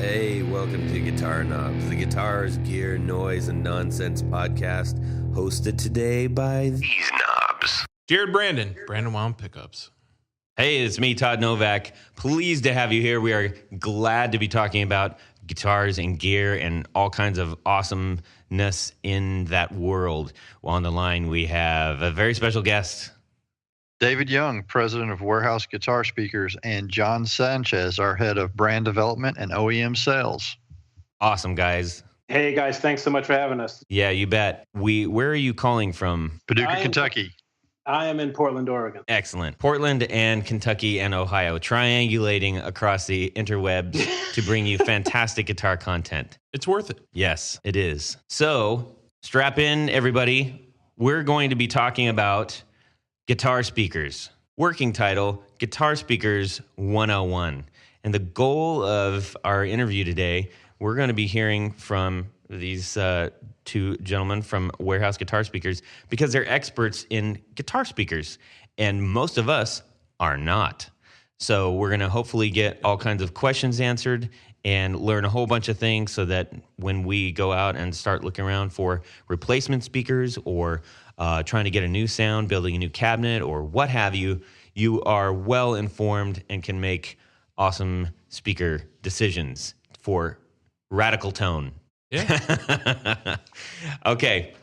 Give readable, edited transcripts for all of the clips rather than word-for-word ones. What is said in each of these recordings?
Hey, welcome to Guitar Knobs, the guitars, gear, noise, and nonsense podcast, hosted today by these knobs. Jared Brandon Wound Pickups. Hey, it's me, Todd Novak. Pleased to have you here. We are glad to be talking about guitars and gear and all kinds of awesomeness in that world. Well, on the line, we have a very special guest. David Young, president of Warehouse Guitar Speakers, and John Sanchez, our head of brand development and OEM sales. Awesome, guys. Hey, guys, thanks so much for having us. Yeah, you bet. Where are you calling from? Paducah, Kentucky. I am in Portland, Oregon. Excellent. Portland and Kentucky and Ohio, triangulating across the interwebs to bring you fantastic guitar content. It's worth it. Yes, it is. So, strap in, everybody. We're going to be talking about guitar speakers. Working title, Guitar Speakers 101. And the goal of our interview today, we're going to be hearing from these two gentlemen from Warehouse Guitar Speakers because they're experts in guitar speakers, and most of us are not. So we're going to hopefully get all kinds of questions answered and learn a whole bunch of things so that when we go out and start looking around for replacement speakers or trying to get a new sound, building a new cabinet, or what have you, you are well informed and can make awesome speaker decisions for radical tone. Yeah. Okay,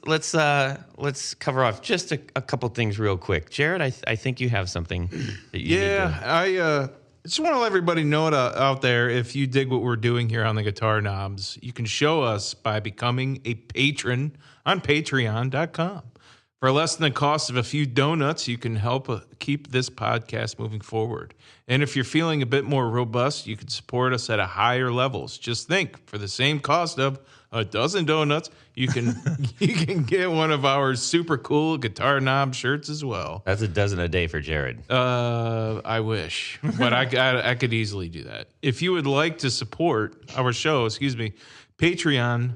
let's cover off just a couple things real quick. Jared, I think you have something that you need to... I just want to let everybody know out there, if you dig what we're doing here on the Guitar Knobs, you can show us by becoming a patron on patreon.com. For less than the cost of a few donuts, you can help keep this podcast moving forward. And if you're feeling a bit more robust, you can support us at a higher levels. Just think, for the same cost of a dozen donuts, you can get one of our super cool Guitar Knob shirts as well. That's a dozen a day for Jared. I wish, but I could easily do that. If you would like to support our show, patreon.com/the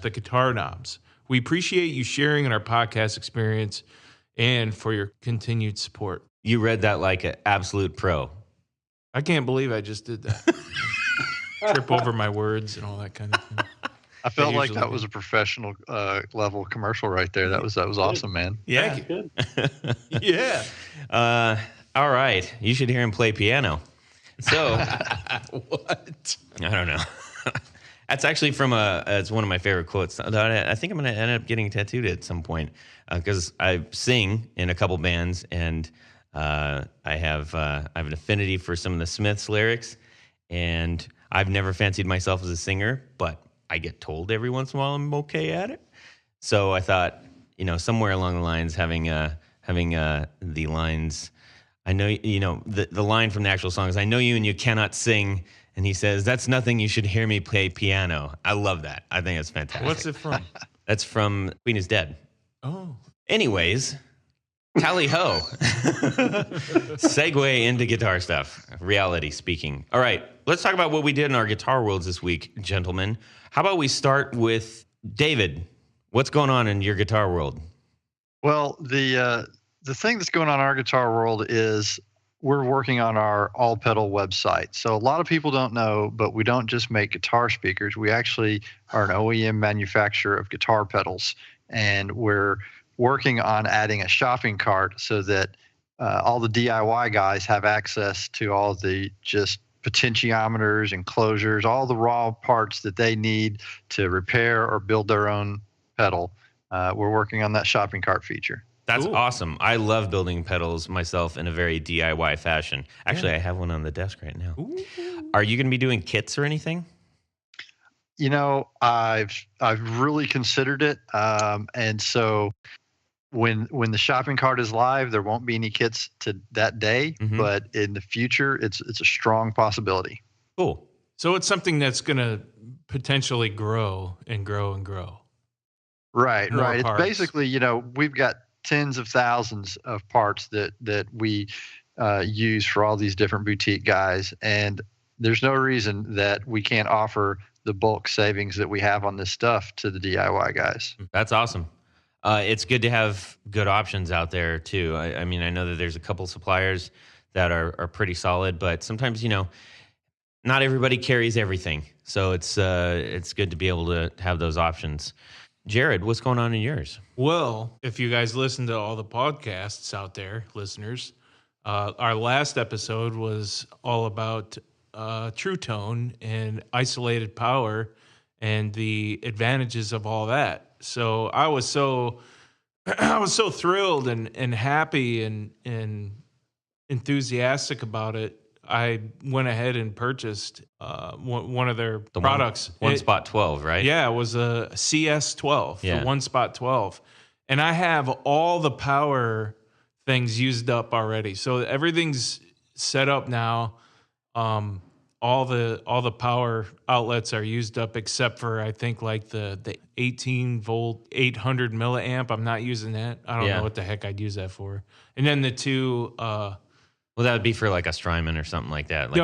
Guitar Knobs. We appreciate you sharing in our podcast experience and for your continued support. You read that like an absolute pro. I can't believe I just did that. Trip over my words and all that kind of thing. I felt like that was a professional level commercial right there. That was awesome, man. Yeah. Thank you. Yeah. All right. You should hear him play piano. So, What? I don't know. That's actually from it's one of my favorite quotes. I think I'm going to end up getting tattooed at some point because I sing in a couple bands, and I have an affinity for some of the Smiths lyrics, and I've never fancied myself as a singer, but I get told every once in a while I'm okay at it. So I thought, somewhere along the lines, having the lines, I know, the line from the actual song is, "I know you and you cannot sing." And he says, "That's nothing. You should hear me play piano." I love that. I think it's fantastic. What's it from? That's from Queen is Dead. Oh. Anyways, tally ho. Segue into guitar stuff, reality speaking. All right, let's talk about what we did in our guitar worlds this week, gentlemen. How about we start with David? What's going on in your guitar world? Well, the thing that's going on in our guitar world is we're working on our all pedal website. So a lot of people don't know, but we don't just make guitar speakers. We actually are an OEM manufacturer of guitar pedals, and we're working on adding a shopping cart so that all the DIY guys have access to all the just potentiometers and closures, all the raw parts that they need to repair or build their own pedal. We're working on that shopping cart feature. That's Cool. awesome. I love building pedals myself in a very DIY fashion. Actually, I have one on the desk right now. Ooh. Are you going to be doing kits or anything? I've really considered it, and so when the shopping cart is live, there won't be any kits to that day. Mhm. But in the future, it's a strong possibility. Cool. So it's something that's going to potentially grow and grow and grow. Right. More It's parts. basically, we've got tens of thousands of parts that we use for all these different boutique guys, and there's no reason that we can't offer the bulk savings that we have on this stuff to the DIY guys. That's awesome. It's good to have good options out there too. I mean, I know that there's a couple suppliers that are pretty solid, but sometimes, not everybody carries everything. So it's good to be able to have those options. Jared, what's going on in yours? Well, if you guys listen to all the podcasts out there, listeners, our last episode was all about true tone and isolated power and the advantages of all that. So I was so thrilled and happy and enthusiastic about it. I went ahead and purchased one of their products. One spot 12, right? Yeah, it was a CS12, Yeah. the one spot 12. And I have all the power things used up already. So everything's set up now. All the power outlets are used up except for, I think, like the 18 volt 800 milliamp. I'm not using that. I don't know what the heck I'd use that for. And then the two well, that would be for like a Strymon or something like that, like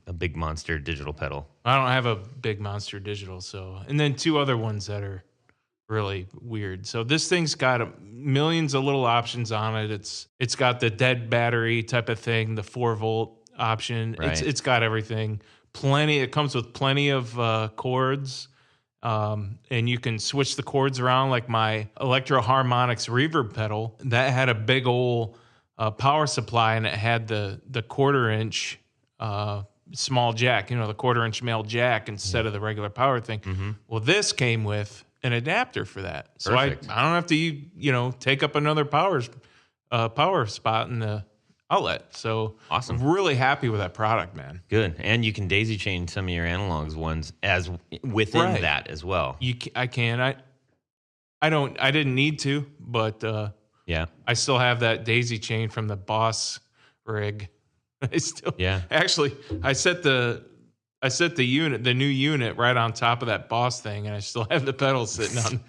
a big monster digital pedal. I don't have a big monster digital, so, and then two other ones that are really weird. So this thing's got millions of little options on it. It's got the dead battery type of thing, the 4 volt option. Right. It's got everything. It comes with plenty of chords. And you can switch the chords around, like my Electro Harmonics reverb pedal that had a big old power supply, and it had the 1/4 inch small jack, the 1/4 inch male jack instead of the regular power thing. Mm-hmm. Well, this came with an adapter for that, so I don't have to take up another power spot in the outlet. So awesome! I'm really happy with that product, man. Good, and you can daisy chain some of your analogs ones as within that as well. I can. I didn't need to, but. Yeah, I still have that daisy chain from the Boss rig. Actually, I set the new unit right on top of that Boss thing, and I still have the pedals sitting on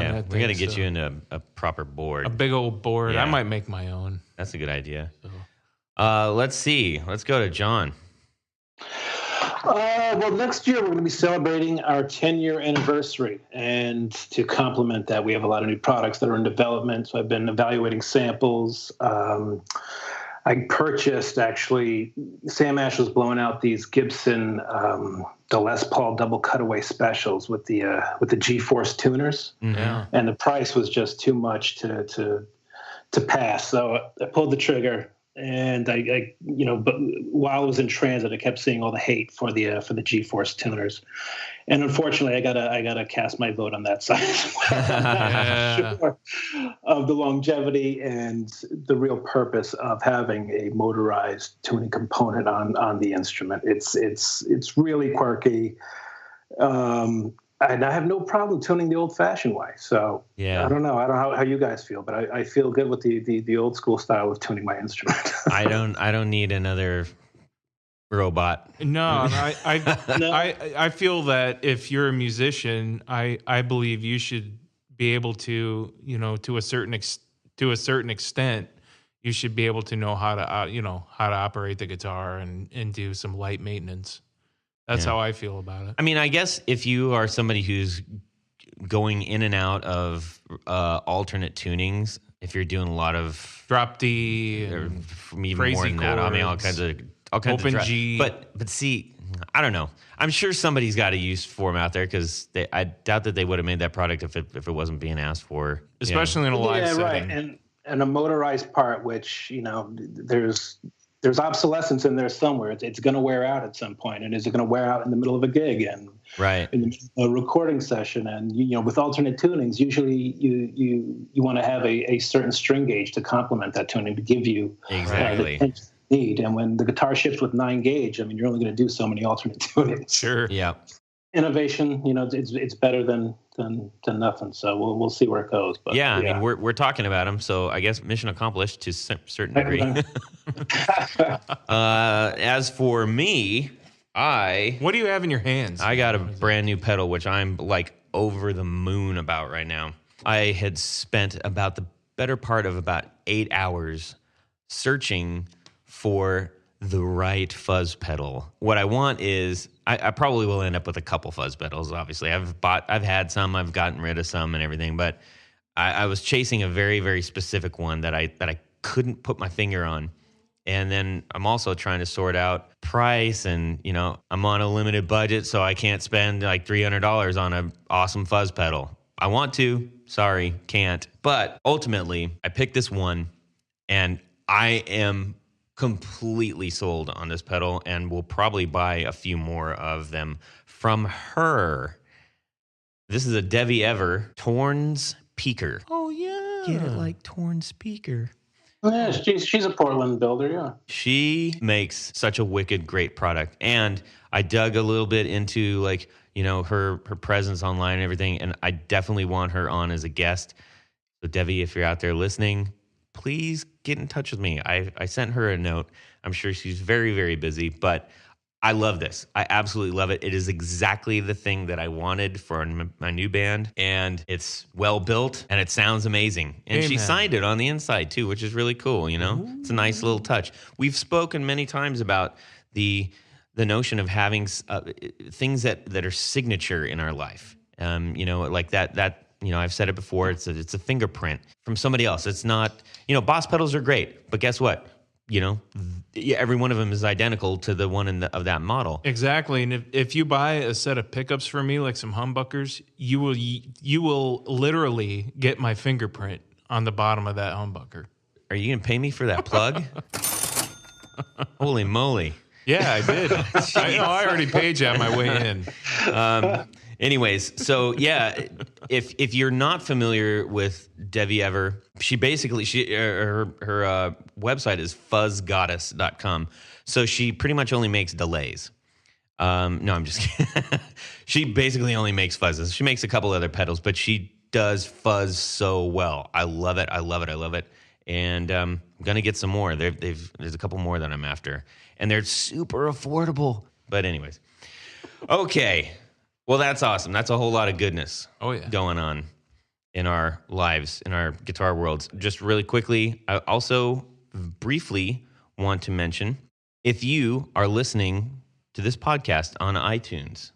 that thing. We got to get you into a proper board, a big old board. Yeah. I might make my own. That's a good idea. So. Let's see. Let's go to John. Well, next year we're going to be celebrating our 10-year anniversary. And to complement that, we have a lot of new products that are in development. So I've been evaluating samples. I purchased, actually, Sam Ash was blowing out these Gibson the Les Paul double cutaway specials with the G-Force tuners. Yeah. And the price was just too much to pass. So I pulled the trigger. And but while I was in transit, I kept seeing all the hate for the G-Force tuners, and unfortunately, I gotta cast my vote on that side. I'm not sure of the longevity and the real purpose of having a motorized tuning component on the instrument. It's really quirky. And I have no problem tuning the old-fashioned way. So I don't know how you guys feel, but I feel good with the old school style of tuning my instrument. I don't need another robot. No, I feel that if you're a musician, I believe you should be able to, to a certain extent, you should be able to know how to operate the guitar and do some light maintenance. That's how I feel about it. I mean, I guess if you are somebody who's going in and out of alternate tunings, if you're doing a lot of drop D, or even crazy more than that, I mean, all kinds of open G. But see, I don't know. I'm sure somebody's got a use for them out there, because I doubt that they would have made that product if it wasn't being asked for, especially in a live setting. Right. And a motorized part, which there's obsolescence in there somewhere. It's going to wear out at some point, and is it going to wear out in the middle of a gig and in the middle of a recording session? And with alternate tunings, usually you want to have a certain string gauge to complement that tuning to give you exactly the need. And when the guitar ships with 9 gauge, I mean, you're only going to do so many alternate tunings. Sure. Yeah. Innovation, it's better than nothing. So we'll see where it goes. But I mean, we're talking about them, so I guess mission accomplished to a certain degree. As for me, what do you have in your hands? I got a brand new pedal, which I'm like over the moon about right now. I had spent about the better part of about 8 hours searching for the right fuzz pedal. What I want is, I probably will end up with a couple fuzz pedals. Obviously, I've had some, I've gotten rid of some and everything, but I was chasing a very, very specific one that I couldn't put my finger on, And then I'm also trying to sort out price, and, you know, I'm on a limited budget, so I can't spend like $300 on an awesome fuzz pedal. I want to, sorry, can't. But ultimately, I picked this one, and I am completely sold on this pedal, and will probably buy a few more of them from her. This is a Devi Ever Torn Speaker. Oh, yeah. Get it like Torn Speaker. Yeah, she's a Portland builder, yeah. She makes such a wicked great product. And I dug a little bit into, like, you know, her presence online and everything, and I definitely want her on as a guest. So Devi, if you're out there listening, please get in touch with me. I sent her a note. I'm sure she's very, very busy, but I love this. I absolutely love it. It is exactly the thing that I wanted for my new band, and it's well built, and it sounds amazing. And she signed it on the inside too, which is really cool. You know, It's a nice little touch. We've spoken many times about the notion of having things that are signature in our life. You know, like that. You know, I've said it before. It's a fingerprint from somebody else. It's not. You know, Boss pedals are great, but guess what? You know, every one of them is identical to the one of that model. Exactly. And if you buy a set of pickups for me, like some humbuckers, you will literally get my fingerprint on the bottom of that humbucker. Are you going to pay me for that plug? Holy moly. Yeah, I did. I already paid you on my way in. Anyways, so yeah, if you're not familiar with Devi Ever, she basically her website is fuzzgoddess.com. So she pretty much only makes delays. No, I'm just kidding. She basically only makes fuzzes. She makes a couple other pedals, but she does fuzz so well. I love it. I love it. I love it. And I'm gonna get some more. There's a couple more that I'm after, and they're super affordable. But anyways, okay. Well, that's awesome. That's a whole lot of goodness going on in our lives, in our guitar worlds. Just really quickly, I also briefly want to mention, if you are listening to this podcast on iTunes,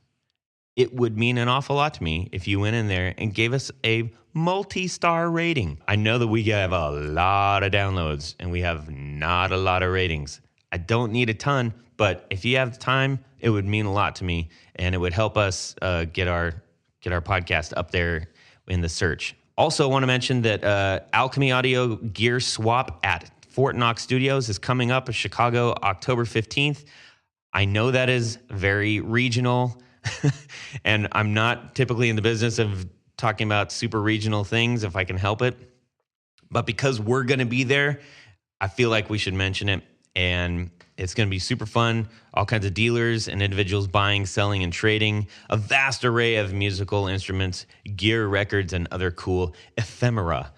it would mean an awful lot to me if you went in there and gave us a multi-star rating. I know that we have a lot of downloads and we have not a lot of ratings. I don't need a ton, but if you have the time, it would mean a lot to me, and it would help us get our podcast up there in the search. Also, want to mention that Alchemy Audio Gear Swap at Fort Knox Studios is coming up in Chicago, October 15th. I know that is very regional, and I'm not typically in the business of talking about super regional things if I can help it. But because we're going to be there, I feel like we should mention it. And it's going to be super fun. All kinds of dealers and individuals buying, selling, and trading. A vast array of musical instruments, gear, records, and other cool ephemera.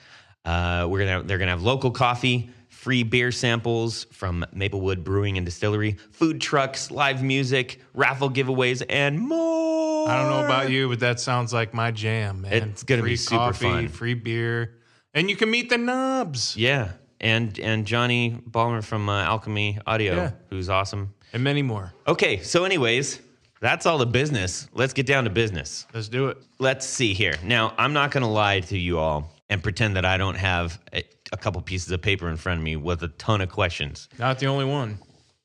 They're gonna have local coffee, free beer samples from Maplewood Brewing and Distillery, food trucks, live music, raffle giveaways, and more. I don't know about you, but that sounds like my jam, man. It's gonna be super coffee, fun. Free beer, and you can meet the knobs. Yeah. And Johnny Ballmer from Alchemy Audio, who's awesome. And many more. Okay, so anyways, that's all the business. Let's get down to business. Let's do it. Let's see here. Now, I'm not going to lie to you all and pretend that I don't have a couple pieces of paper in front of me with a ton of questions. Not the only one.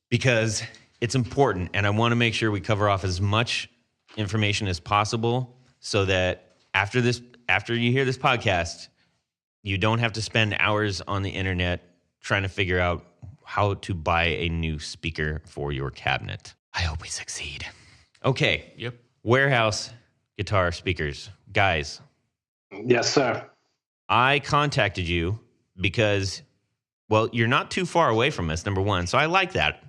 Because it's important, and I want to make sure we cover off as much information as possible so that after you hear this podcast, you don't have to spend hours on the internet trying to figure out how to buy a new speaker for your cabinet. I hope we succeed. Okay. Yep. Warehouse guitar speakers. Guys. Yes, sir. I contacted you because, well, you're not too far away from us, number one. So I like that.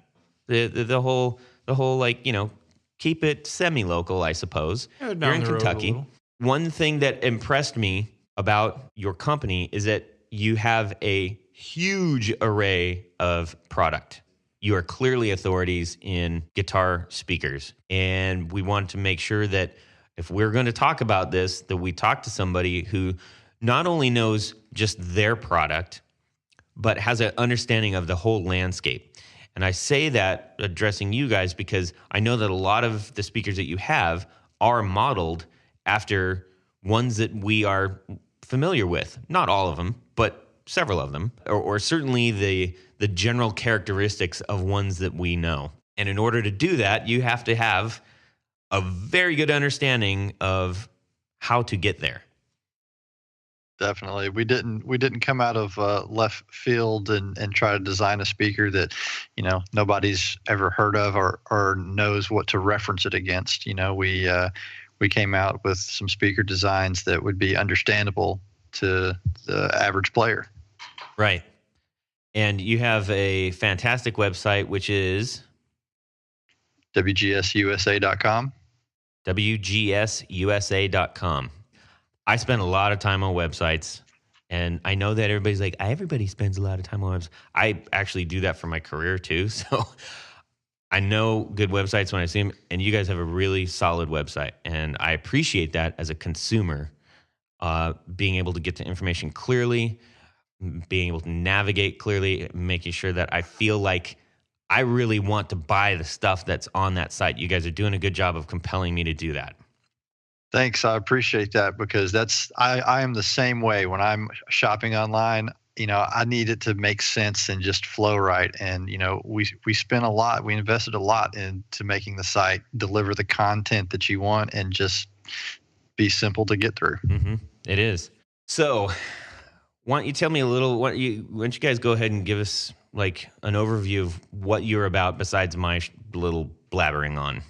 The whole like, you know, keep it semi-local, I suppose. Yeah, you're in Kentucky. One thing that impressed me about your company is that you have a huge array of product. You are clearly authorities in guitar speakers. And we want to make sure that if we're going to talk about this, that we talk to somebody who not only knows just their product, but has an understanding of the whole landscape. And I say that addressing you guys because I know that a lot of the speakers that you have are modeled after ones that we are familiar with. Not all of them, but several of them, or certainly the general characteristics of ones that we know. And in order to do that, you have to have a very good understanding of how to get there. Definitely. We didn't come out of left field and try to design a speaker that, nobody's ever heard of or knows what to reference it against. We came out with some speaker designs that would be understandable to the average player. Right. And you have a fantastic website, which is WGSUSA.com. WGSUSA.com. I spend a lot of time on websites, and I know that everybody's like, everybody spends a lot of time on websites. I actually do that for my career too. So I know good websites when I see them, and you guys have a really solid website. And I appreciate that as a consumer, being able to get the information clearly, being able to navigate clearly, making sure that I feel like I really want to buy the stuff that's on that site. You guys are doing a good job of compelling me to do that. Thanks. I appreciate that, because I am the same way when I'm shopping online. I need it to make sense and just flow right. And, we spent a lot, we invested a lot into making the site deliver the content that you want and just be simple to get through. Mm-hmm. It is. So why don't you tell me a little, why don't you guys go ahead and give us like an overview of what you're about besides my little blabbering on?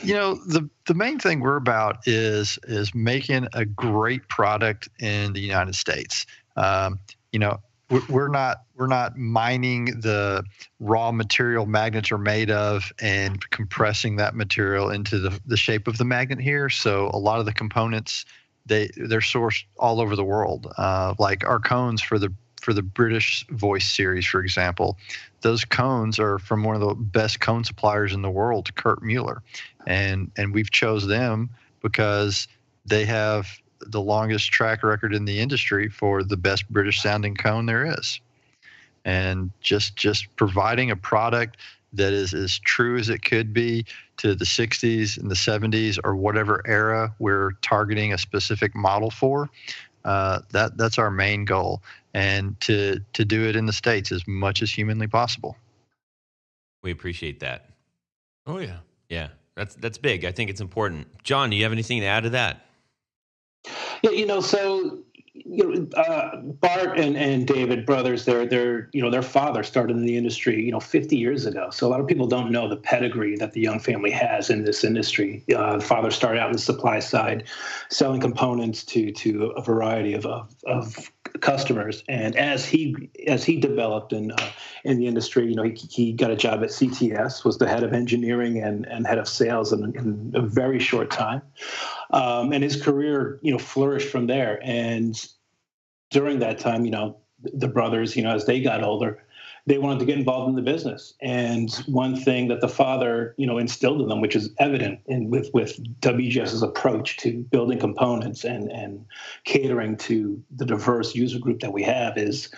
The main thing we're about is making a great product in the United States. We're not mining the raw material magnets are made of and compressing that material into the shape of the magnet here. So a lot of the components, they're sourced all over the world. Like our cones for the British Voice series, for example, those cones are from one of the best cone suppliers in the world, Kurt Mueller. And we've chose them because they have the longest track record in the industry for the best British sounding cone there is. And just providing a product that is as true as it could be to the 60s and the 70s or whatever era we're targeting a specific model for. That's our main goal, and to do it in the States as much as humanly possible. We appreciate that. Oh yeah. Yeah, that's big. I think it's important. John, do you have anything to add to that? Yeah, so Bart and David brothers, their father started in the industry 50 years ago. So a lot of people don't know the pedigree that the Young family has in this industry. The father started out in the supply side, selling components to a variety of customers, and as he developed in the industry, he got a job at CTS, was the head of engineering and head of sales in a very short time, and his career flourished from there. And during that time, the brothers, as they got older, they wanted to get involved in the business. And one thing that the father, instilled in them, which is evident with WGS's approach to building components and catering to the diverse user group that we have, is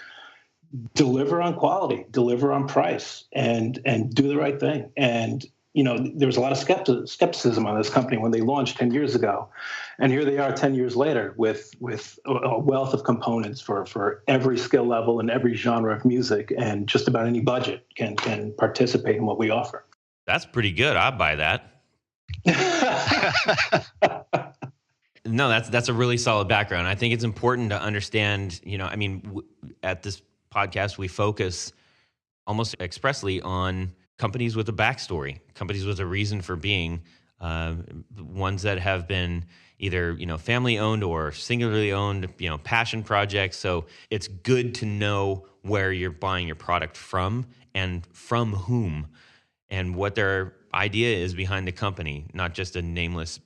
deliver on quality, deliver on price, and do the right thing. And there was a lot of skepticism on this company when they launched 10 years ago. And here they are 10 years later with a wealth of components for every skill level and every genre of music, and just about any budget can participate in what we offer. That's pretty good. I'll buy that. No, that's a really solid background. I think it's important to understand, at this podcast, we focus almost expressly on companies with a backstory, companies with a reason for being, ones that have been either, family owned or singularly owned, passion projects. So it's good to know where you're buying your product from and from whom and what their idea is behind the company, not just a nameless,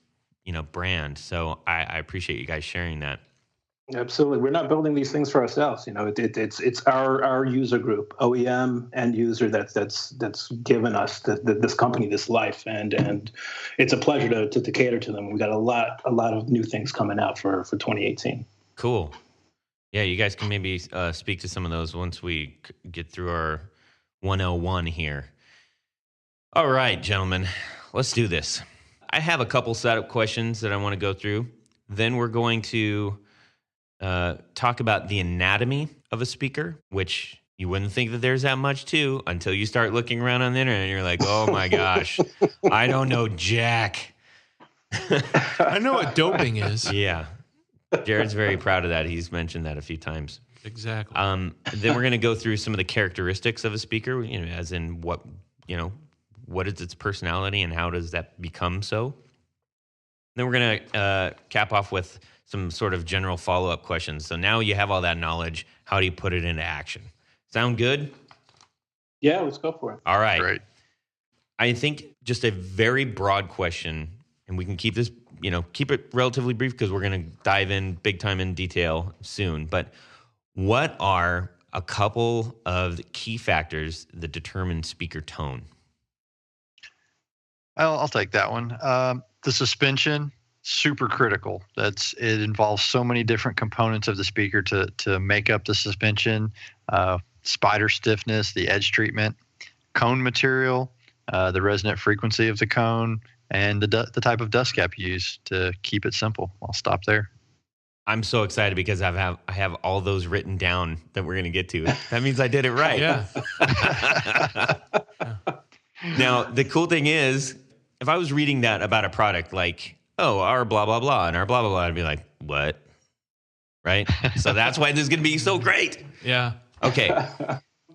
brand. So I appreciate you guys sharing that. Absolutely. We're not building these things for ourselves. It's our user group, OEM end user, that's given us this company, this life, and it's a pleasure to cater to them. We got a lot of new things coming out for 2018. Cool. Yeah, you guys can maybe speak to some of those once we get through our 101 here. All right, gentlemen, let's do this. I have a couple setup questions that I want to go through. Then we're going to talk about the anatomy of a speaker, which you wouldn't think that there's that much to until you start looking around on the internet and you're like, oh my gosh, I don't know jack. I know what doping is. Yeah. Jared's very proud of that. He's mentioned that a few times. Exactly. Then we're going to go through some of the characteristics of a speaker, as in what is its personality and how does that become so? Then we're going to cap off with some sort of general follow-up questions. So now you have all that knowledge. How do you put it into action? Sound good? Yeah, let's go for it. All right. Great. I think just a very broad question, and we can keep this, keep it relatively brief because we're going to dive in big time in detail soon. But what are a couple of the key factors that determine speaker tone? I'll take that one. The suspension, super critical. It involves so many different components of the speaker to make up the suspension. Spider stiffness, the edge treatment, cone material, the resonant frequency of the cone, and the type of dust cap used to keep it simple. I'll stop there. I'm so excited because I have all those written down that we're going to get to. That means I did it right. Yeah. Now, the cool thing is, if I was reading that about a product like, oh, our blah, blah, blah, and our blah, blah, blah, I'd be like, what? Right? So that's why this is going to be so great. Yeah. Okay.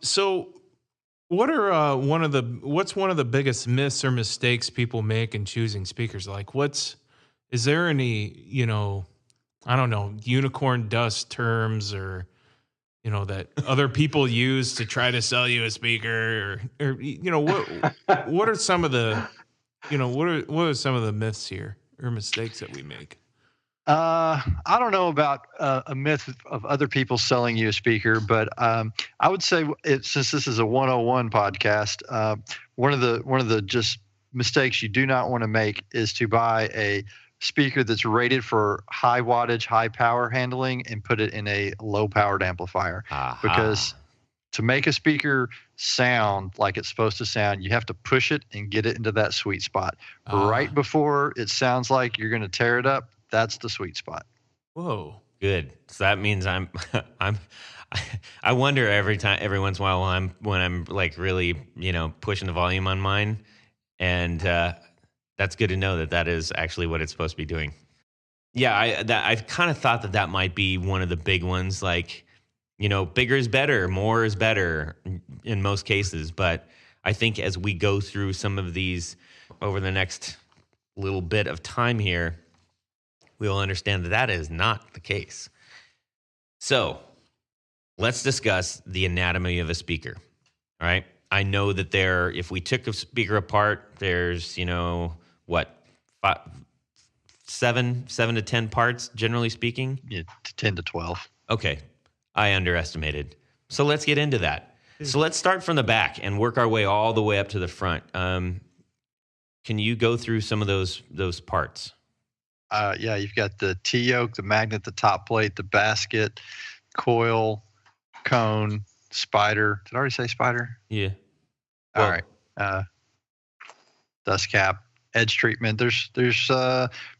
So what are what's one of the biggest myths or mistakes people make in choosing speakers? Like is there any, I don't know, unicorn dust terms or, that other people use to try to sell you a speaker or what are some of the, what are some of the myths here or mistakes that we make? I don't know about a myth of other people selling you a speaker, but I would say since this is a 101 podcast, one of the just mistakes you do not want to make is to buy a speaker that's rated for high wattage, high power handling and put it in a low powered amplifier. Because to make a speaker sound like it's supposed to sound, you have to push it and get it into that sweet spot. Right before it sounds like you're going to tear it up, that's the sweet spot. Whoa. Good. So that means I wonder every once in a while when I'm like really, pushing the volume on mine. And that's good to know that is actually what it's supposed to be doing. Yeah, I've kind of thought that might be one of the big ones. Like, bigger is better, more is better in most cases. But I think as we go through some of these over the next little bit of time here, we will understand that is not the case. So let's discuss the anatomy of a speaker. All right. I know that if we took a speaker apart, there's, 7 to 10 parts, generally speaking? Yeah, 10 to 12. Okay. I underestimated. So let's get into that. So let's start from the back and work our way all the way up to the front. Can you go through some of those parts? Yeah, you've got the T-yoke, the magnet, the top plate, the basket, coil, cone, spider. Did I already say spider? Yeah. All right. Dust cap, edge treatment. There's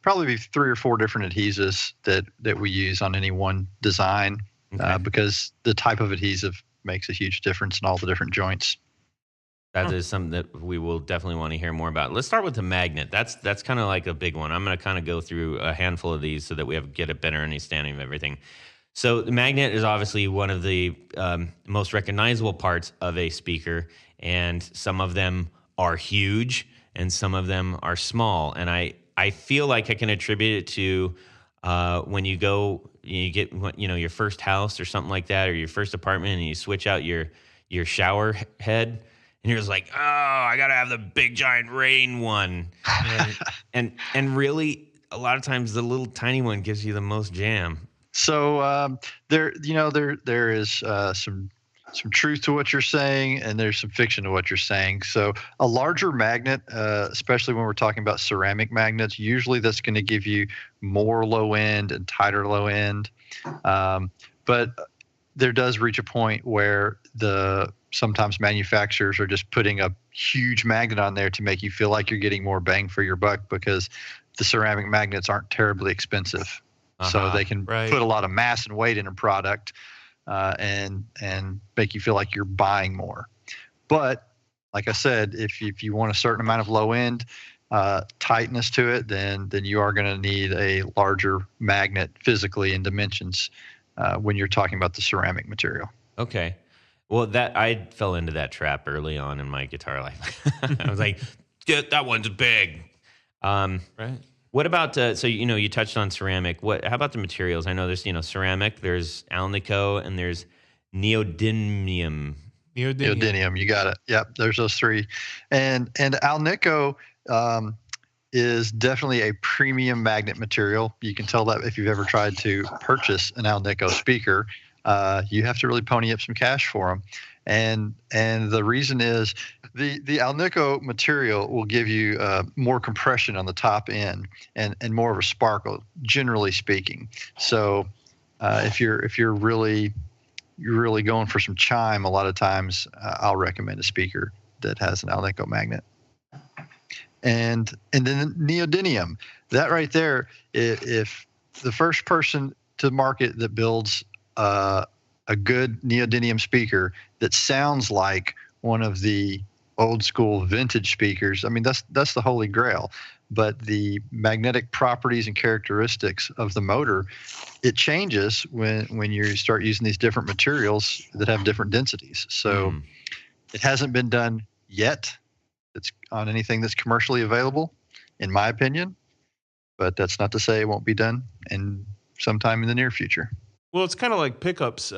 probably 3 or 4 different adhesives that we use on any one design because the type of adhesive makes a huge difference in all the different joints. That is something that we will definitely want to hear more about. Let's start with the magnet. That's kind of like a big one. I'm going to kind of go through a handful of these so that we get a better understanding of everything. So the magnet is obviously one of the most recognizable parts of a speaker, and some of them are huge and some of them are small. And I feel like I can attribute it to when you get your first house or something like that, or your first apartment, and you switch out your shower head. And you're just like, oh, I got to have the big giant rain one. and really, a lot of times the little tiny one gives you the most jam. So there is some truth to what you're saying, and there's some fiction to what you're saying. So a larger magnet, especially when we're talking about ceramic magnets, usually that's going to give you more low end and tighter low end. But there does reach a point where sometimes manufacturers are just putting a huge magnet on there to make you feel like you're getting more bang for your buck because the ceramic magnets aren't terribly expensive. So they can right. put a lot of mass and weight in a product and make you feel like you're buying more. But like I said, if you want a certain amount of low end tightness to it, then you are going to need a larger magnet physically in dimensions when you're talking about the ceramic material. Okay. Well, I fell into that trap early on in my guitar life. I was like, that one's big. Right. What about, so, you touched on ceramic. How about the materials? I know there's, ceramic, there's alnico, and there's neodymium. Neodymium, you got it. Yep, there's those three. And alnico is definitely a premium magnet material. You can tell that if you've ever tried to purchase an alnico speaker. You have to really pony up some cash for them. And the reason is the alnico material will give you more compression on the top end and more of a sparkle, generally speaking. So if you're really going for some chime, a lot of times I'll recommend a speaker that has an alnico magnet. And then neodymium, that right there, if the first person to market that builds a good neodymium speaker that sounds like one of the old school vintage speakers, I mean, that's the holy grail. But the magnetic properties and characteristics of the motor, it changes when you start using these different materials that have different densities. So it hasn't been done yet. It's on anything that's commercially available, in my opinion. But that's not to say it won't be done in sometime in the near future. Well, it's kind of like pickups.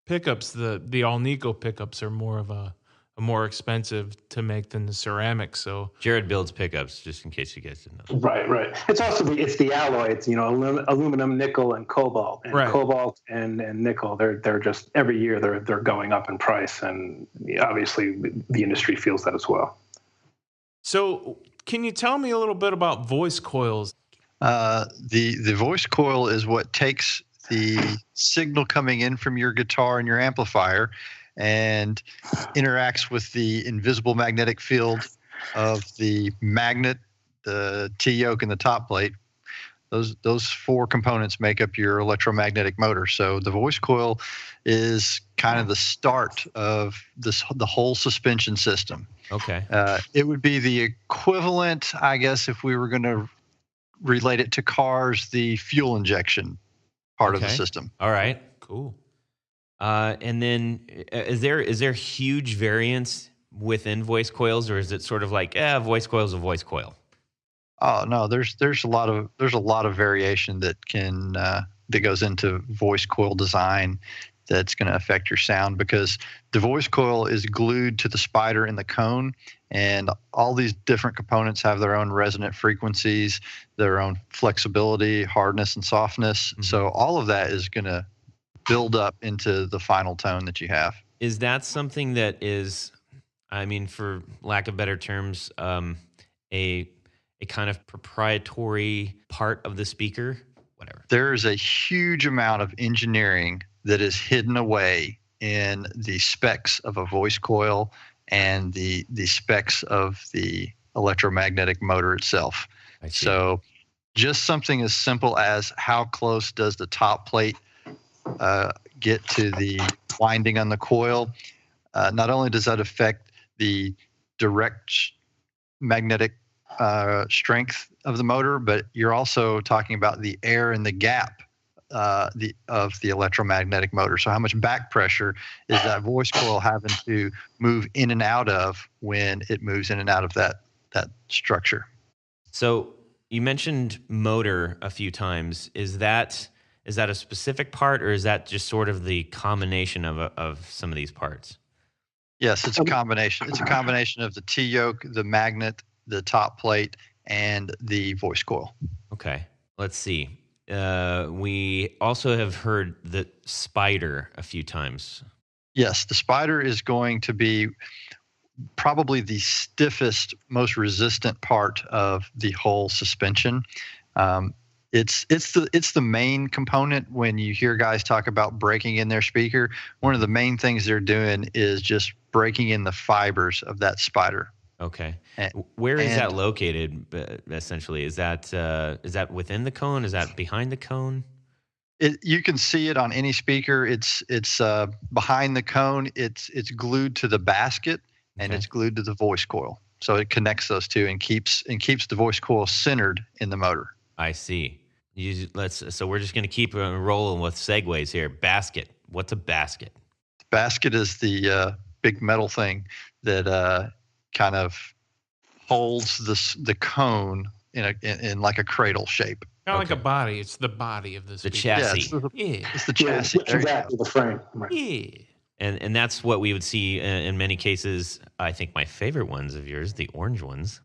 Pickups, the alnico pickups are more of a more expensive to make than the ceramic. So Jared builds pickups, just in case you guys didn't know. Right. It's also the alloy. It's aluminum, nickel, and cobalt. And right. Cobalt and nickel, they're just every year they're going up in price, and obviously the industry feels that as well. So can you tell me a little bit about voice coils? The voice coil is what takes the signal coming in from your guitar and your amplifier and interacts with the invisible magnetic field of the magnet, the T-yoke, and the top plate. Those four components make up your electromagnetic motor. So the voice coil is kind of the start of the whole suspension system. Okay. It would be the equivalent, I guess, if we were going to relate it to cars, the fuel injection part of the system. All right. Cool. And then is there huge variance within voice coils, or is it sort of like, voice coil is a voice coil? Oh no, there's a lot of variation that goes into voice coil design that's going to affect your sound, because the voice coil is glued to the spider in the cone, and all these different components have their own resonant frequencies, their own flexibility, hardness, and softness. Mm-hmm. So all of that is going to build up into the final tone that you have. Is that something that is, I mean, for lack of better terms, a kind of proprietary part of the speaker? Whatever. There is a huge amount of engineering that is hidden away in the specs of a voice coil and the specs of the electromagnetic motor itself. I see. So just something as simple as how close does the top plate get to the winding on the coil. Not only does that affect the direct magnetic strength of the motor, but you're also talking about the air in the gap of the electromagnetic motor. So how much back pressure is that voice coil having to move in and out of when it moves in and out of that structure? So you mentioned motor a few times. Is that a specific part, or is that just sort of the combination of some of these parts? Yes, it's a combination. It's a combination of the T-yoke, the magnet, the top plate, and the voice coil. Okay, let's see. We also have heard the spider a few times. Yes, the spider is going to be probably the stiffest, most resistant part of the whole suspension. It's the main component when you hear guys talk about breaking in their speaker. One of the main things they're doing is just breaking in the fibers of that spider. Okay. And, Where is that and located? Essentially, is that within the cone? Is that behind the cone? you can see it on any speaker. It's behind the cone. It's glued to the basket, and Okay. it's glued to the voice coil. So it connects those two and keeps the voice coil centered in the motor. I see. So we're just going to keep rolling with segues here. Basket. What's a basket? Basket is the big metal thing that kind of holds the cone in like a cradle shape. Kind of like a body. It's the body of the The speaker. chassis. Yeah. It's the chassis. There you go. Exactly, the frame. Right. Yeah. And that's what we would see in many cases. I think my favorite ones of yours, the orange ones.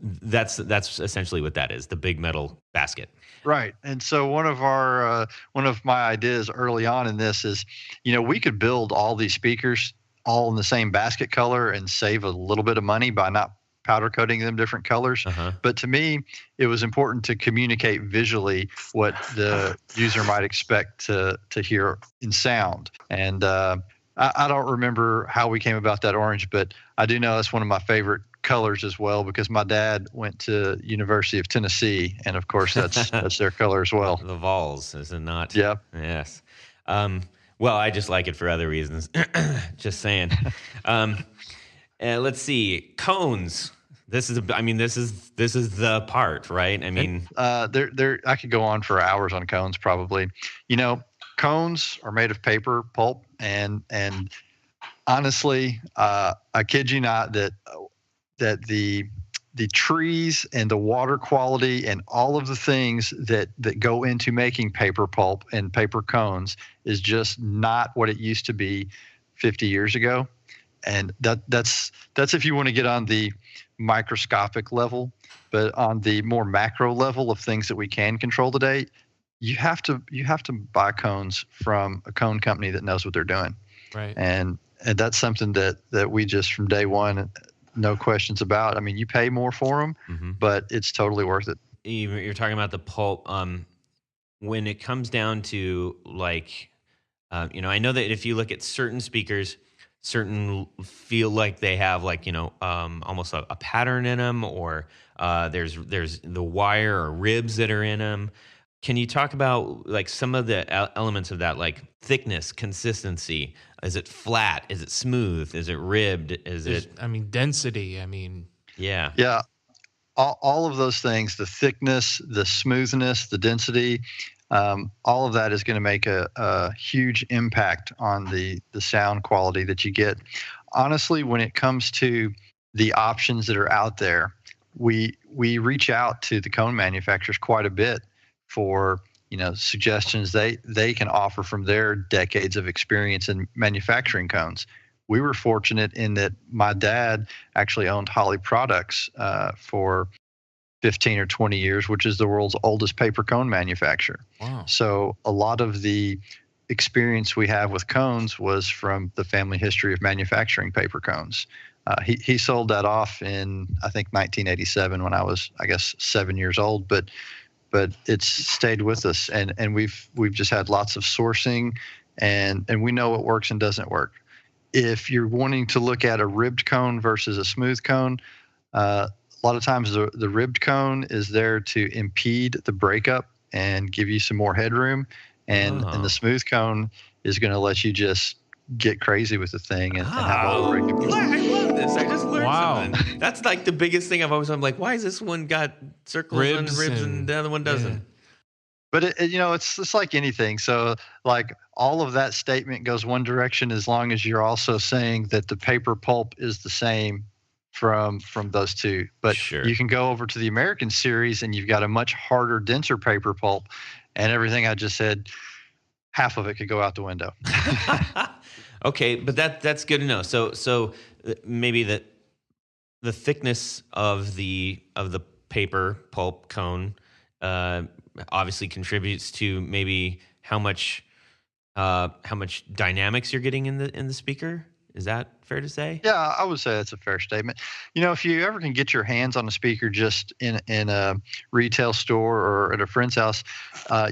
That's essentially what that is, the big metal basket. Right. And so one of my ideas early on in this is, we could build all these speakers all in the same basket color and save a little bit of money by not powder coating them different colors. Uh-huh. But to me, it was important to communicate visually what the user might expect to hear in sound. And I don't remember how we came about that orange, but I do know it's one of my favorite colors as well, because my dad went to University of Tennessee, and of course that's their color as well. The Vols, is it not? Yeah. Yes. Well, I just like it for other reasons. Just saying. Let's see. Cones. This is the part, right? I mean, I could go on for hours on cones probably. Cones are made of paper pulp, and honestly, I kid you not that the trees and the water quality and all of the things that go into making paper pulp and paper cones is just not what it used to be 50 years ago. And that's if you want to get on the microscopic level, but on the more macro level of things that we can control today, you have to buy cones from a cone company that knows what they're doing. Right. And that's something that we just from day one, no questions about. I mean, you pay more for them, mm-hmm. but it's totally worth it. You're talking about the pulp. When it comes down to I know that if you look at certain speakers, certain feel like they have almost a pattern in them, or there's the wire or ribs that are in them. Can you talk about some of the elements of that, like thickness, consistency? Is it flat? Is it smooth? Is it ribbed? Density. Yeah. Yeah. All of those things, the thickness, the smoothness, the density, all of that is going to make a huge impact on the sound quality that you get. Honestly, when it comes to the options that are out there, we reach out to the cone manufacturers quite a bit for suggestions they can offer from their decades of experience in manufacturing cones. We were fortunate in that my dad actually owned Holley Products for 15 or 20 years, which is the world's oldest paper cone manufacturer. Wow. So a lot of the experience we have with cones was from the family history of manufacturing paper cones. He sold that off in, I think, 1987 when I was, 7 years old, but it's stayed with us, and we've just had lots of sourcing, and we know what works and doesn't work. If you're wanting to look at a ribbed cone versus a smooth cone, a lot of times the ribbed cone is there to impede the breakup and give you some more headroom, and the smooth cone is going to let you just get crazy with the thing and have all the breakup. I love this. I just learned Wow. something. That's the biggest thing I'm like, why is this one got circles and ribs and the other one doesn't? Yeah. But it's like anything. So all of that statement goes one direction as long as you're also saying that the paper pulp is the same from those two. But Sure. You can go over to the American series and you've got a much harder, denser paper pulp, and everything I just said, half of it could go out the window. Okay, but that's good to know. So maybe the thickness of the paper pulp cone obviously contributes to maybe how much dynamics you're getting in the speaker. Is that fair to say? Yeah, I would say that's a fair statement. If you ever can get your hands on a speaker just in a retail store or at a friend's house,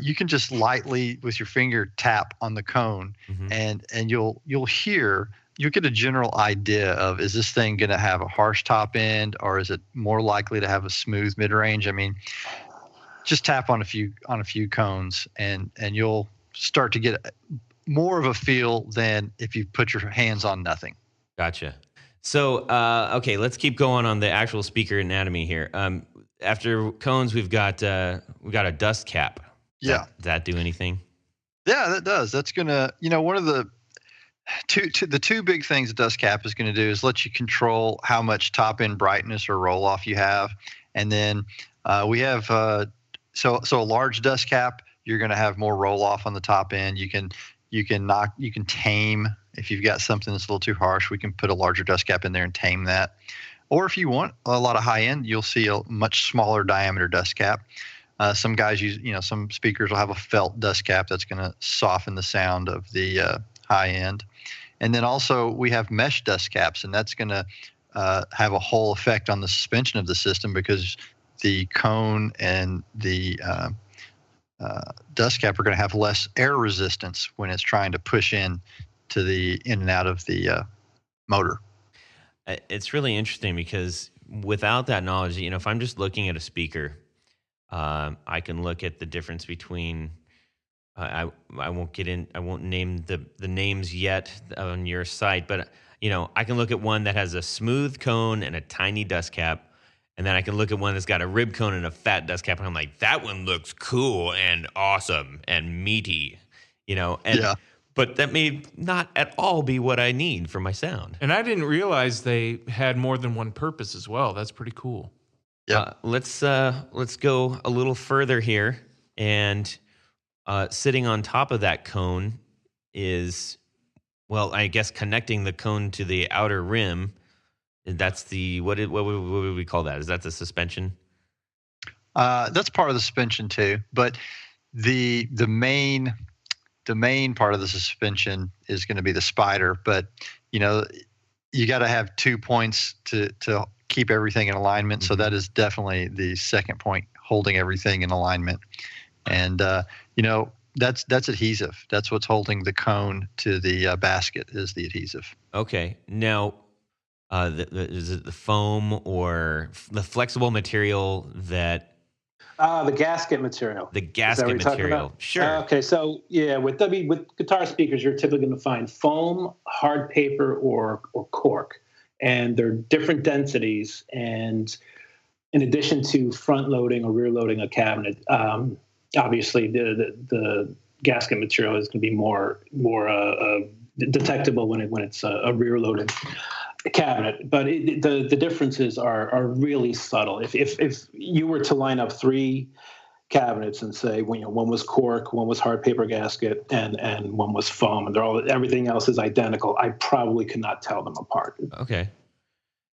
you can just lightly with your finger tap on the cone, Mm-hmm. and you'll hear get a general idea of, is this thing going to have a harsh top end, or is it more likely to have a smooth mid range? I mean, just tap on a few cones, and you'll start to get more of a feel than if you put your hands on nothing. Gotcha. So, okay, let's keep going on the actual speaker anatomy here. After cones, we've got a dust cap. Does that do anything? Yeah, that does. That's gonna, one of the two big things a dust cap is going to do is let you control how much top end brightness or roll off you have, and then we have so a large dust cap, you're going to have more roll off on the top end. You can tame. If you've got something that's a little too harsh, we can put a larger dust cap in there and tame that. Or if you want a lot of high end, you'll see a much smaller diameter dust cap. Some guys use, some speakers will have a felt dust cap that's going to soften the sound of the high end. And then also we have mesh dust caps, and that's going to have a whole effect on the suspension of the system, because the cone and the dust cap are going to have less air resistance when it's trying to push in and out of the motor. It's really interesting because without that knowledge, if I'm just looking at a speaker, I can look at the difference between. I won't name the names yet on your site, but I can look at one that has a smooth cone and a tiny dust cap, and then I can look at one that's got a rib cone and a fat dust cap, and I'm like, that one looks cool and awesome and meaty, But that may not at all be what I need for my sound. And I didn't realize they had more than one purpose as well. That's pretty cool. Yeah. Let's go a little further here, and sitting on top of that cone is, well, I guess connecting the cone to the outer rim. That's the what would we call that? Is that the suspension? That's part of the suspension too, but the main part of the suspension is going to be the spider. But you got to have 2 points to keep everything in alignment. So that is definitely the second point, holding everything in alignment. And that's adhesive. That's what's holding the cone to the basket, is the adhesive. Okay. Now, is it the foam or the flexible material that? The gasket material. The gasket material. Sure. Okay, so yeah, with guitar speakers, you're typically going to find foam, hard paper, or cork, and they're different densities. And in addition to front loading or rear loading a cabinet, obviously the gasket material is going to be more detectable when it's a rear loaded cabinet, but the differences are really subtle. If you were to line up 3 cabinets and say, one was cork, one was hard paper gasket, and one was foam, and everything else is identical, I probably could not tell them apart. Okay,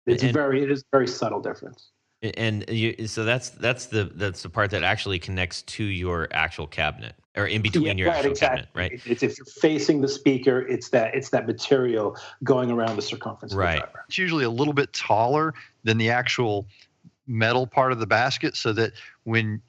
it is a very subtle difference. And so that's the part that actually connects to your actual cabinet, or in between your actual cabinet, right? It's if you're facing the speaker, it's that material going around the circumference of the driver. It's usually a little bit taller than the actual metal part of the basket, so that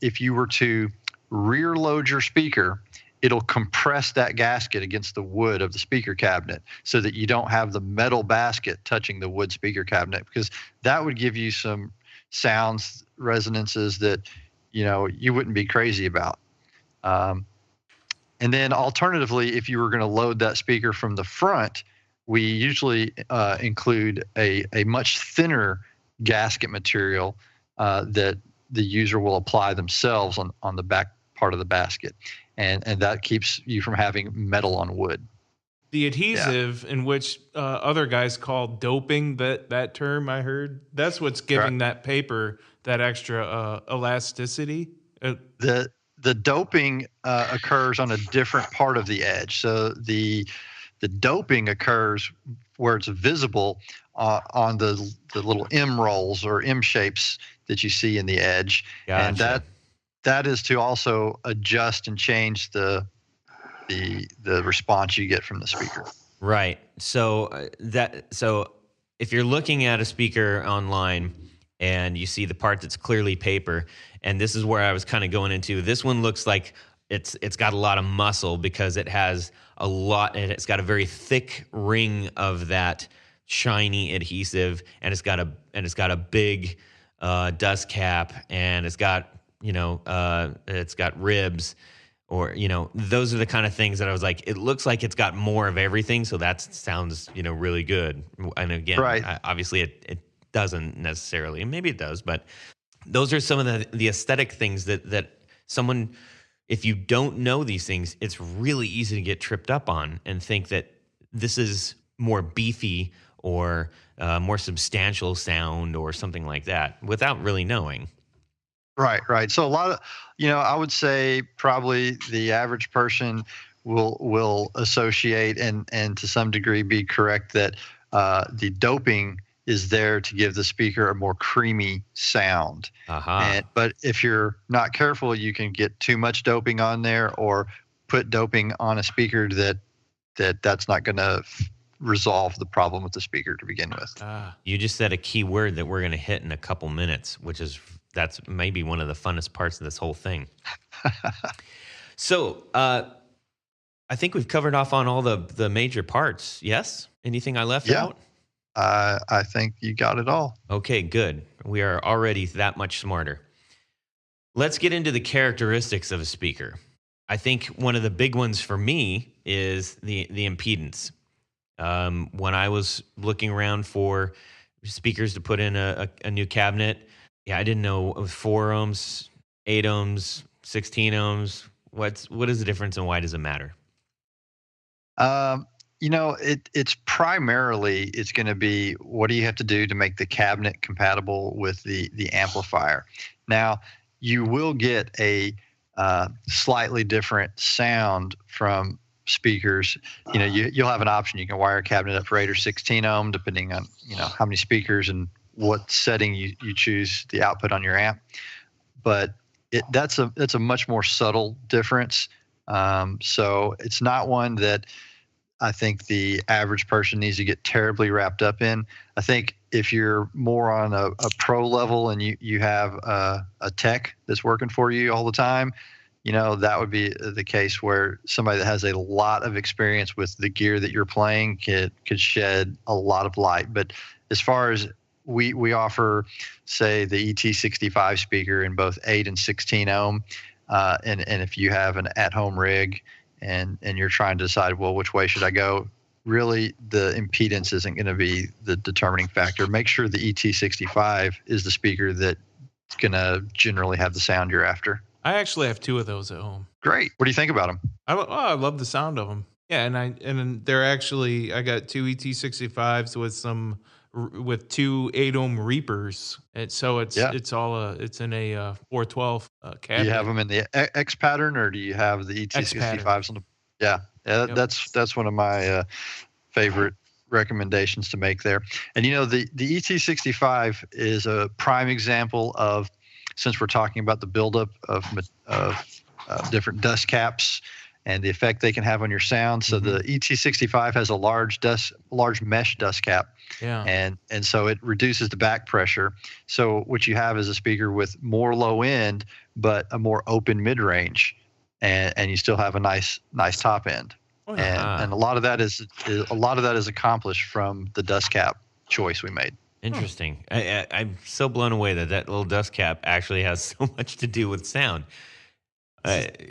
if you were to rear load your speaker, it'll compress that gasket against the wood of the speaker cabinet, so that you don't have the metal basket touching the wood speaker cabinet, because that would give you some sounds, resonances that you wouldn't be crazy about. And then alternatively, if you were going to load that speaker from the front, we usually include a much thinner gasket material that the user will apply themselves on the back part of the basket, and that keeps you from having metal on wood. The adhesive, in which other guys call doping, that term I heard, that's what's giving that paper that extra elasticity. The doping occurs on a different part of the edge. So the doping occurs where it's visible on the little M rolls or M shapes that you see in the edge. Gotcha. And that is to also adjust and change the response you get from the speaker. Right. So if you're looking at a speaker online and you see the part that's clearly paper, and this is where I was kind of going into, this one looks like it's got a lot of muscle because it has a lot, and it's got a very thick ring of that shiny adhesive, and it's got a big dust cap, and it's got ribs, or those are the kind of things that I was like, it looks like it's got more of everything, so that sounds really good. And again, Right. Obviously it doesn't necessarily, and maybe it does, but those are some of the aesthetic things that someone, if you don't know these things, it's really easy to get tripped up on and think that this is more beefy or more substantial sound or something like that without really knowing. Right. So a lot of, I would say probably the average person will associate and to some degree be correct that the doping is there to give the speaker a more creamy sound. But if you're not careful, you can get too much doping on there, or put doping on a speaker that's not going to resolve the problem with the speaker to begin with. You just said a key word that we're going to hit in a couple minutes, that's maybe one of the funnest parts of this whole thing. So I think we've covered off on all the major parts. Yes? Anything I left out? I think you got it all. Okay, good. We are already that much smarter. Let's get into the characteristics of a speaker. I think one of the big ones for me is the impedance. When I was looking around for speakers to put in a new cabinet, I didn't know it was 4 ohms, 8 ohms, 16 ohms. What is the difference, and why does it matter? It's primarily, it's going to be, what do you have to do to make the cabinet compatible with the amplifier? Now, you will get a slightly different sound from speakers. You'll have an option. You can wire a cabinet up for 8 or 16 ohm, depending on how many speakers and what setting you choose the output on your amp. But that's a much more subtle difference. So it's not one that I think the average person needs to get terribly wrapped up in. I think if you're more on a pro level and you have a tech that's working for you all the time, that would be the case where somebody that has a lot of experience with the gear that you're playing could shed a lot of light. But as far as we offer, say, the ET65 speaker in both 8 and 16 ohm, and if you have an at-home rig and you're trying to decide, well, which way should I go? Really, the impedance isn't going to be the determining factor. Make sure the ET65 is the speaker that's going to generally have the sound you're after. I actually have 2 of those at home. Great. What do you think about them? I love the sound of them. Yeah, and they're actually, I got 2 ET65s with 2 8 ohm Reapers, and so it's in a 412 cabinet. Do you have them in the X pattern, or do you have the ET65s on the? Yeah. Yep. That's one of my favorite recommendations to make there. And the ET65 is a prime example of, since we're talking about the buildup of different dust caps and the effect they can have on your sound. So the ET65 has a large mesh dust cap, and so it reduces the back pressure. So what you have is a speaker with more low end, but a more open mid range, and you still have a nice top end. And a lot of that is accomplished from the dust cap choice we made. Interesting. I'm so blown away that little dust cap actually has so much to do with sound.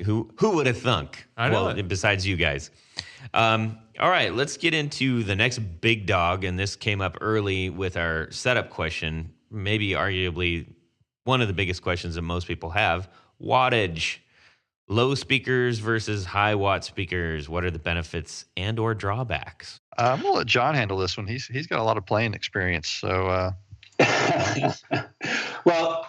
Who would have thunk? I know. Well, besides you guys. All right, let's get into the next big dog, and this came up early with our setup question, maybe arguably one of the biggest questions that most people have: wattage. Low speakers versus high watt speakers. What are the benefits and or drawbacks? I'm gonna let John handle this one. He's got a lot of playing experience. So, well,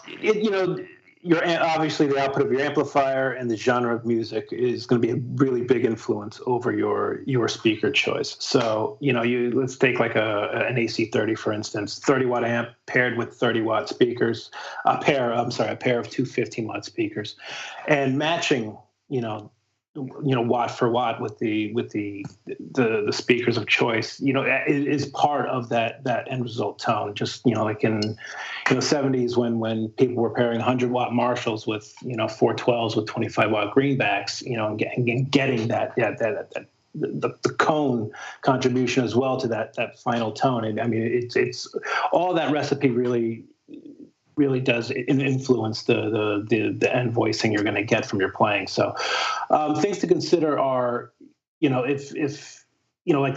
obviously the output of your amplifier and the genre of music is going to be a really big influence over your speaker choice. So, let's take like an AC30, for instance, 30 watt amp paired with 30 watt speakers, a pair of two 15 watt speakers, and matching, watt for watt with the speakers of choice, is part of that end result tone. Just, like in the 70s when people were pairing 100 watt Marshalls with, 412s with 25 watt greenbacks, and getting that the cone contribution as well to that final tone. And I mean, it's all that recipe really does influence the end voicing you're going to get from your playing. So things to consider are, if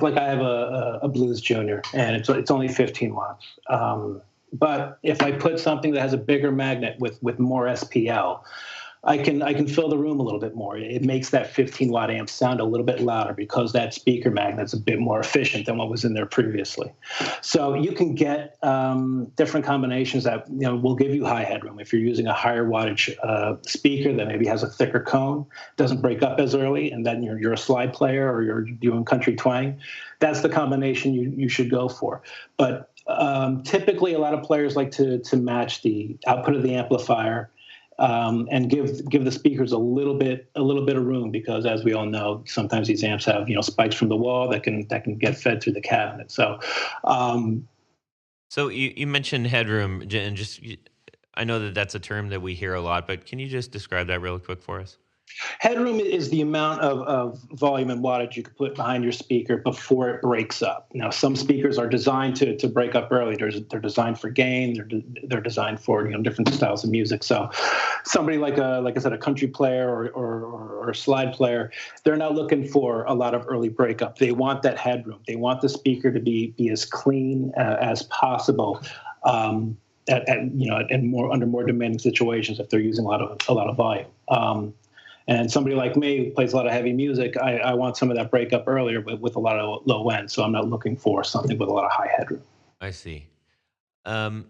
like I have a Blues Junior and it's only 15 watts. But if I put something that has a bigger magnet with more SPL, I can fill the room a little bit more. It makes that 15-watt amp sound a little bit louder because that speaker magnet's a bit more efficient than what was in there previously. So you can get different combinations that will give you high headroom. If you're using a higher wattage speaker that maybe has a thicker cone, doesn't break up as early, and then you're a slide player or you're doing country twang, that's the combination you should go for. But typically, a lot of players like to match the output of the amplifier. And give the speakers a little bit of room, because as we all know, sometimes these amps have spikes from the wall that can get fed through the cabinet. So, so you mentioned headroom, and I know that's a term that we hear a lot, but can you just describe that real quick for us? Headroom is the amount of volume and wattage you can put behind your speaker before it breaks up. Now, some speakers are designed to break up early. They're designed for gain. They're designed for different styles of music. So, somebody like I said, a country player or a slide player, they're not looking for a lot of early breakup. They want that headroom. They want the speaker to be as clean as possible. And under more demanding situations if they're using a lot of volume. And somebody like me who plays a lot of heavy music, I want some of that breakup earlier with a lot of low end. So I'm not looking for something with a lot of high headroom. I see. Now,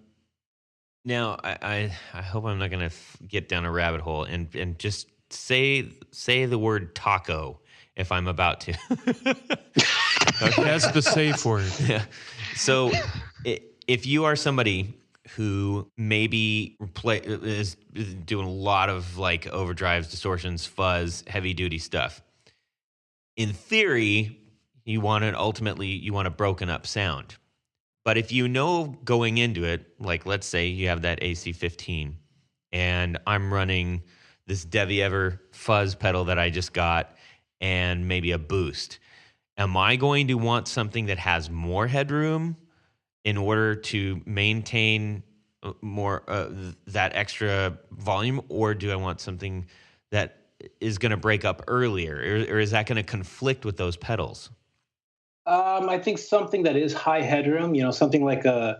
I hope I'm not going to get down a rabbit hole and just say the word taco if I'm about to. That's the safe word. Yeah. So if you are somebody who maybe is doing a lot of like overdrives, distortions, fuzz, heavy duty stuff. In theory, you want a broken up sound. But if going into it, like let's say you have that AC-15 and I'm running this Devi Ever fuzz pedal that I just got and maybe a boost, am I going to want something that has more headroom in order to maintain more that extra volume, or do I want something that is going to break up earlier, or is that going to conflict with those pedals? I think something that is high headroom, something like the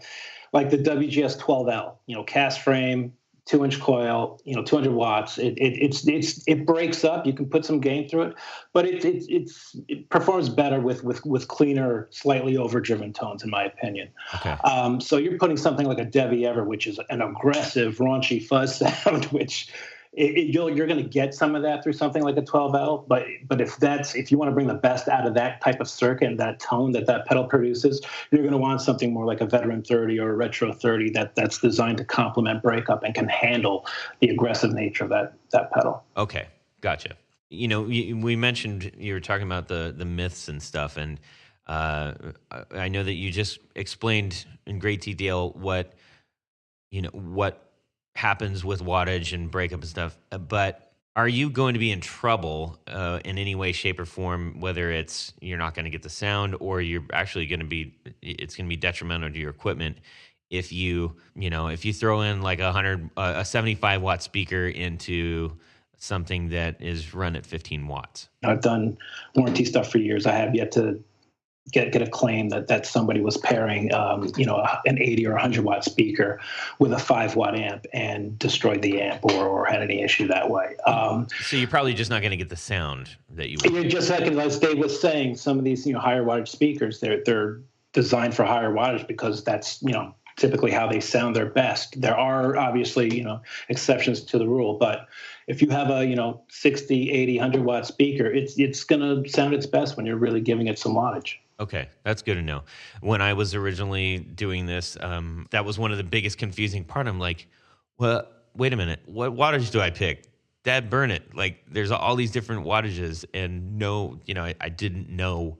WGS 12L, cast frame, 2-inch coil, 200 watts. It breaks up. You can put some gain through it, but it performs better with cleaner, slightly overdriven tones, in my opinion. Okay. So you're putting something like a Devi Ever, which is an aggressive, raunchy fuzz sound, which you're going to get some of that through something like a 12L. But if you want to bring the best out of that type of circuit and that tone that pedal produces, you're going to want something more like a Veteran 30 or a Retro 30 that's designed to complement breakup and can handle the aggressive nature of that pedal. Okay, gotcha. We mentioned, you were talking about the myths and stuff, and I know that you just explained in great detail what happens with wattage and breakup and stuff, but are you going to be in trouble in any way, shape, or form, whether it's you're not going to get the sound or you're actually it's going to be detrimental to your equipment if you throw in like a 75 watt speaker into something that is run at 15 watts? I've done warranty stuff for years. I have yet to get a claim that somebody was pairing, an 80 or 100 watt speaker with a 5 watt amp and destroyed the amp or had any issue that way. So you're probably just not going to get the sound that you want. You're just like, as Dave was saying, some of these, higher wattage speakers, they're designed for higher wattage because that's, typically how they sound their best. There are obviously, exceptions to the rule, but if you have a, 60, 80, 100 watt speaker, it's going to sound its best when you're really giving it some wattage. Okay, that's good to know. When I was originally doing this, that was one of the biggest confusing part. I'm like, well, wait a minute, what wattage do I pick? Dad, burn it. Like, there's all these different wattages, and I didn't know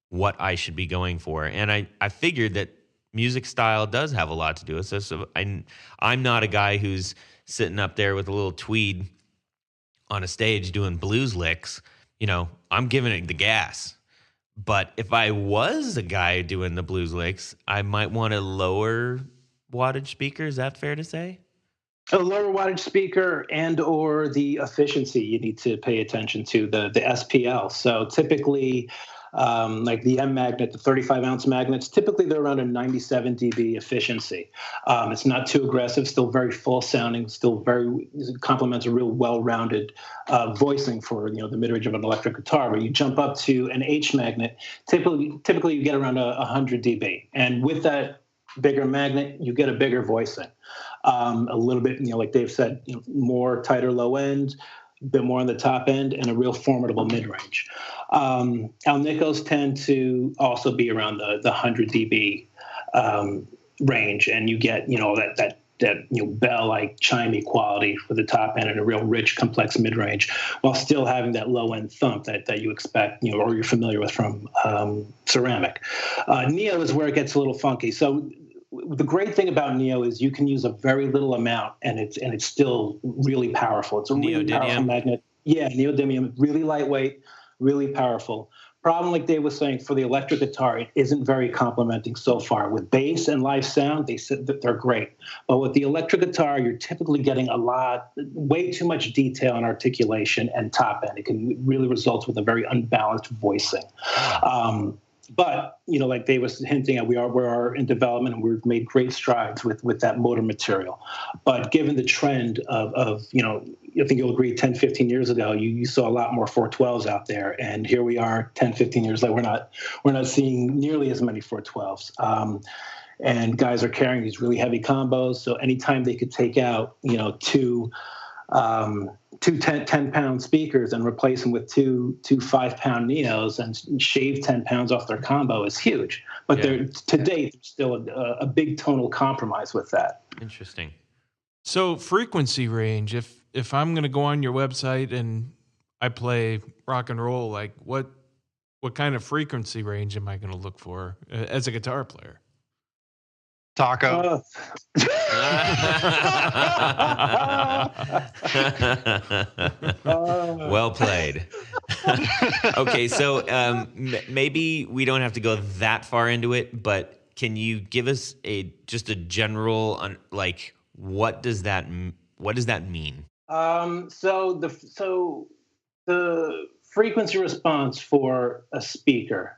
what I should be going for. And I figured that music style does have a lot to do with this. So I'm not a guy who's sitting up there with a little tweed on a stage doing blues licks. I'm giving it the gas. But if I was a guy doing the blues licks, I might want a lower wattage speaker. Is that fair to say? A lower wattage speaker and or the efficiency you need to pay attention to, the SPL. So typically, like the M magnet, the 35-ounce magnets, typically they're around a 97 dB efficiency. It's not too aggressive, still very full sounding, still very complements a real well-rounded voicing for the mid-range of an electric guitar. Where you jump up to an H magnet, typically you get around 100 dB, and with that bigger magnet, you get a bigger voicing. A little bit, like Dave said, more tighter low end, a bit more on the top end, and a real formidable mid-range. Alnicos tend to also be around the 100 dB range, and you get that bell-like chimey quality for the top end and a real rich, complex mid-range, while still having that low-end thump that you expect, or you're familiar with from ceramic. Neo is where it gets a little funky. So the great thing about Neo is you can use a very little amount, and it's still really powerful. It's a really powerful magnet. Yeah, neodymium, really lightweight, really powerful. Problem, like Dave was saying, for the electric guitar, it isn't very complimenting so far. With bass and live sound, they said that they're great. But with the electric guitar, you're typically getting way too much detail and articulation and top end. It can really result with a very unbalanced voicing. But, like Dave was hinting at, we are in development, and we've made great strides with that motor material. But given the trend of I think you'll agree 10, 15 years ago, you saw a lot more 412s out there. And here we are 10, 15 years later, we're not seeing nearly as many 412s. And guys are carrying these really heavy combos. So anytime they could take out, two 10-pound speakers and replace them with two 5-pound Neos and shave 10 pounds off their combo is huge. But to date, there's still a big tonal compromise with that. Interesting. So frequency range, if I'm going to go on your website and I play rock and roll, like what kind of frequency range am I going to look for as a guitar player? Taco. Well played. Okay, so maybe we don't have to go that far into it, but can you give us just a general what does that mean? So the frequency response for a speaker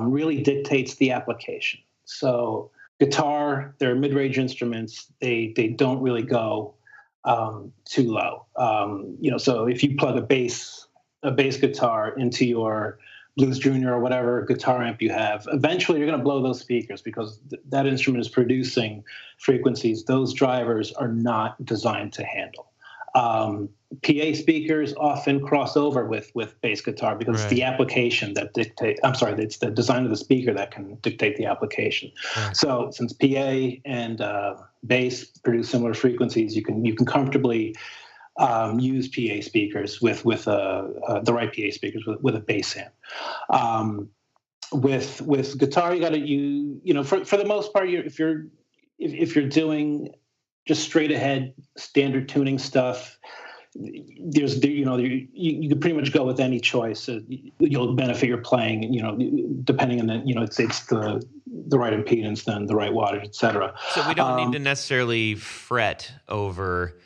really dictates the application. So guitar, they're mid-range instruments. They don't really go too low. So if you plug a bass guitar into your Blues Junior or whatever guitar amp you have, eventually you're going to blow those speakers because that instrument is producing frequencies those drivers are not designed to handle. PA speakers often cross over with bass guitar because it's the application that it's the design of the speaker that can dictate the application. Right. So since PA and bass produce similar frequencies, you can comfortably use PA speakers with the right PA speakers with a bass amp. With guitar, you got to for the most part, if you're doing just straight ahead standard tuning stuff, you can pretty much go with any choice. You'll benefit your playing, depending on it's the right impedance, then the right wattage, etc. So we don't need to necessarily fret over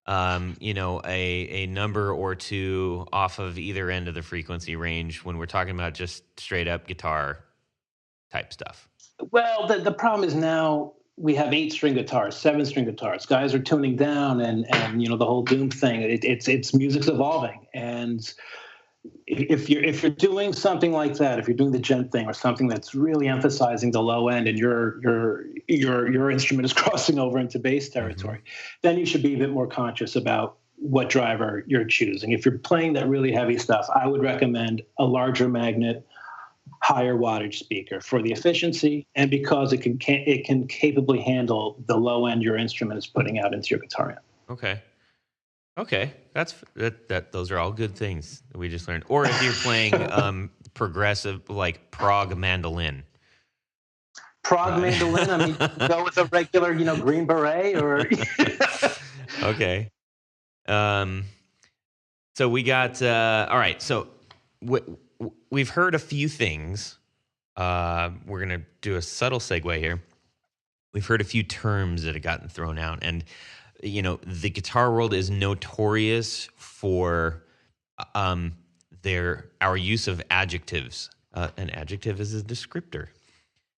a number or two off of either end of the frequency range when we're talking about just straight up guitar type stuff. Well, the problem is now we have 8-string guitars, 7-string guitars. Guys are tuning down, and the whole doom thing. It's music's evolving, and if you're doing something like that, if you're doing the gent thing or something that's really emphasizing the low end, and your instrument is crossing over into bass territory, then you should be a bit more conscious about what driver you're choosing. If you're playing that really heavy stuff, I would recommend a larger magnet, higher wattage speaker for the efficiency, and because it can capably handle the low end your instrument is putting out into your guitar amp. Okay, those are all good things that we just learned. Or if you're playing progressive, like prog mandolin. Mandolin. I mean, go with a regular, Green Beret or. Okay. So we got all right. So we've heard a few things. We're going to do a subtle segue here. We've heard a few terms that have gotten thrown out. And, the guitar world is notorious for our use of adjectives. An adjective is a descriptor.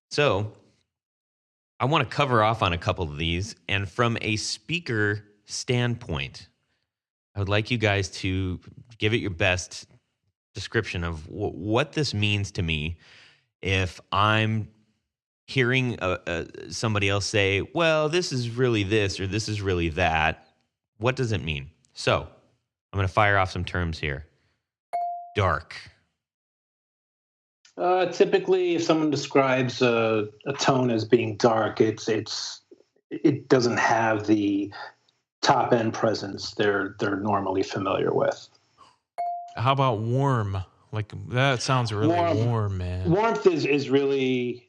So I want to cover off on a couple of these. And from a speaker standpoint, I would like you guys to give it your best description of what this means to me if I'm hearing somebody else say, well, this is really this or this is really that. What does it mean? So I'm going to fire off some terms here. Dark. Typically, if someone describes a tone as being dark, it doesn't have the top end presence they're normally familiar with. How about warm? Like that sounds really warm, man. Warmth is really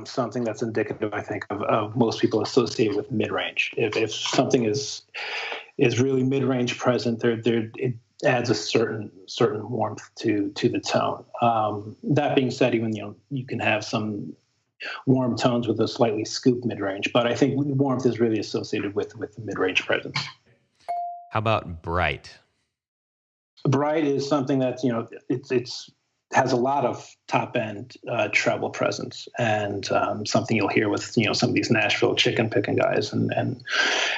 something that's indicative, I think, of most people associated with mid-range. If something is really mid-range present, it adds a certain warmth to the tone. That being said, even you can have some warm tones with a slightly scooped mid-range, but I think warmth is really associated with the mid-range presence. How about bright? Bright is something that's it's has a lot of top end treble presence, and something you'll hear with some of these Nashville chicken picking guys, and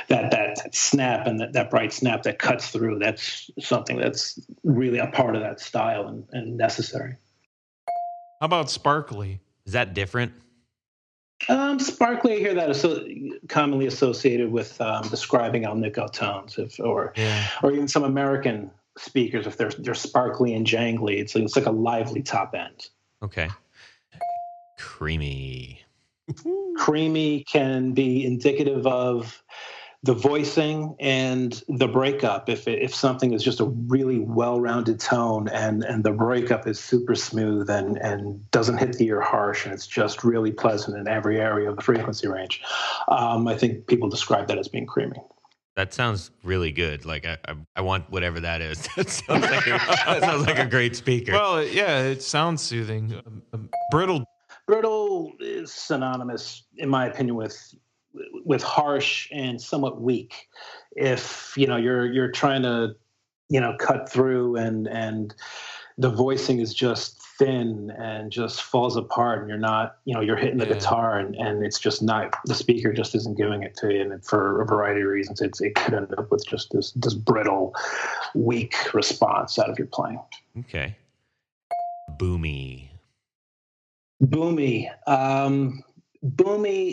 that snap and that bright snap that cuts through. That's something that's really a part of that style and necessary. How about sparkly? Is that different? Sparkly, I hear that commonly associated with describing alnico tones, or even some American speakers, if they're sparkly and jangly, it's like a lively top end. Okay. Creamy. Creamy can be indicative of the voicing and the breakup. If something is just a really well-rounded tone and the breakup is super smooth and doesn't hit the ear harsh, and it's just really pleasant in every area of the frequency range, I think people describe that as being creamy. That sounds really good. Like I want whatever that is. That sounds like a great speaker. Well, yeah, it sounds soothing. Brittle. Brittle is synonymous, in my opinion, with harsh and somewhat weak. If you're trying to cut through and the voicing is just thin and just falls apart, and you're not you're hitting the guitar and it's just not, the speaker just isn't giving it to you, and for a variety of reasons it could end up with just this brittle, weak response out of your playing. Okay. Boomy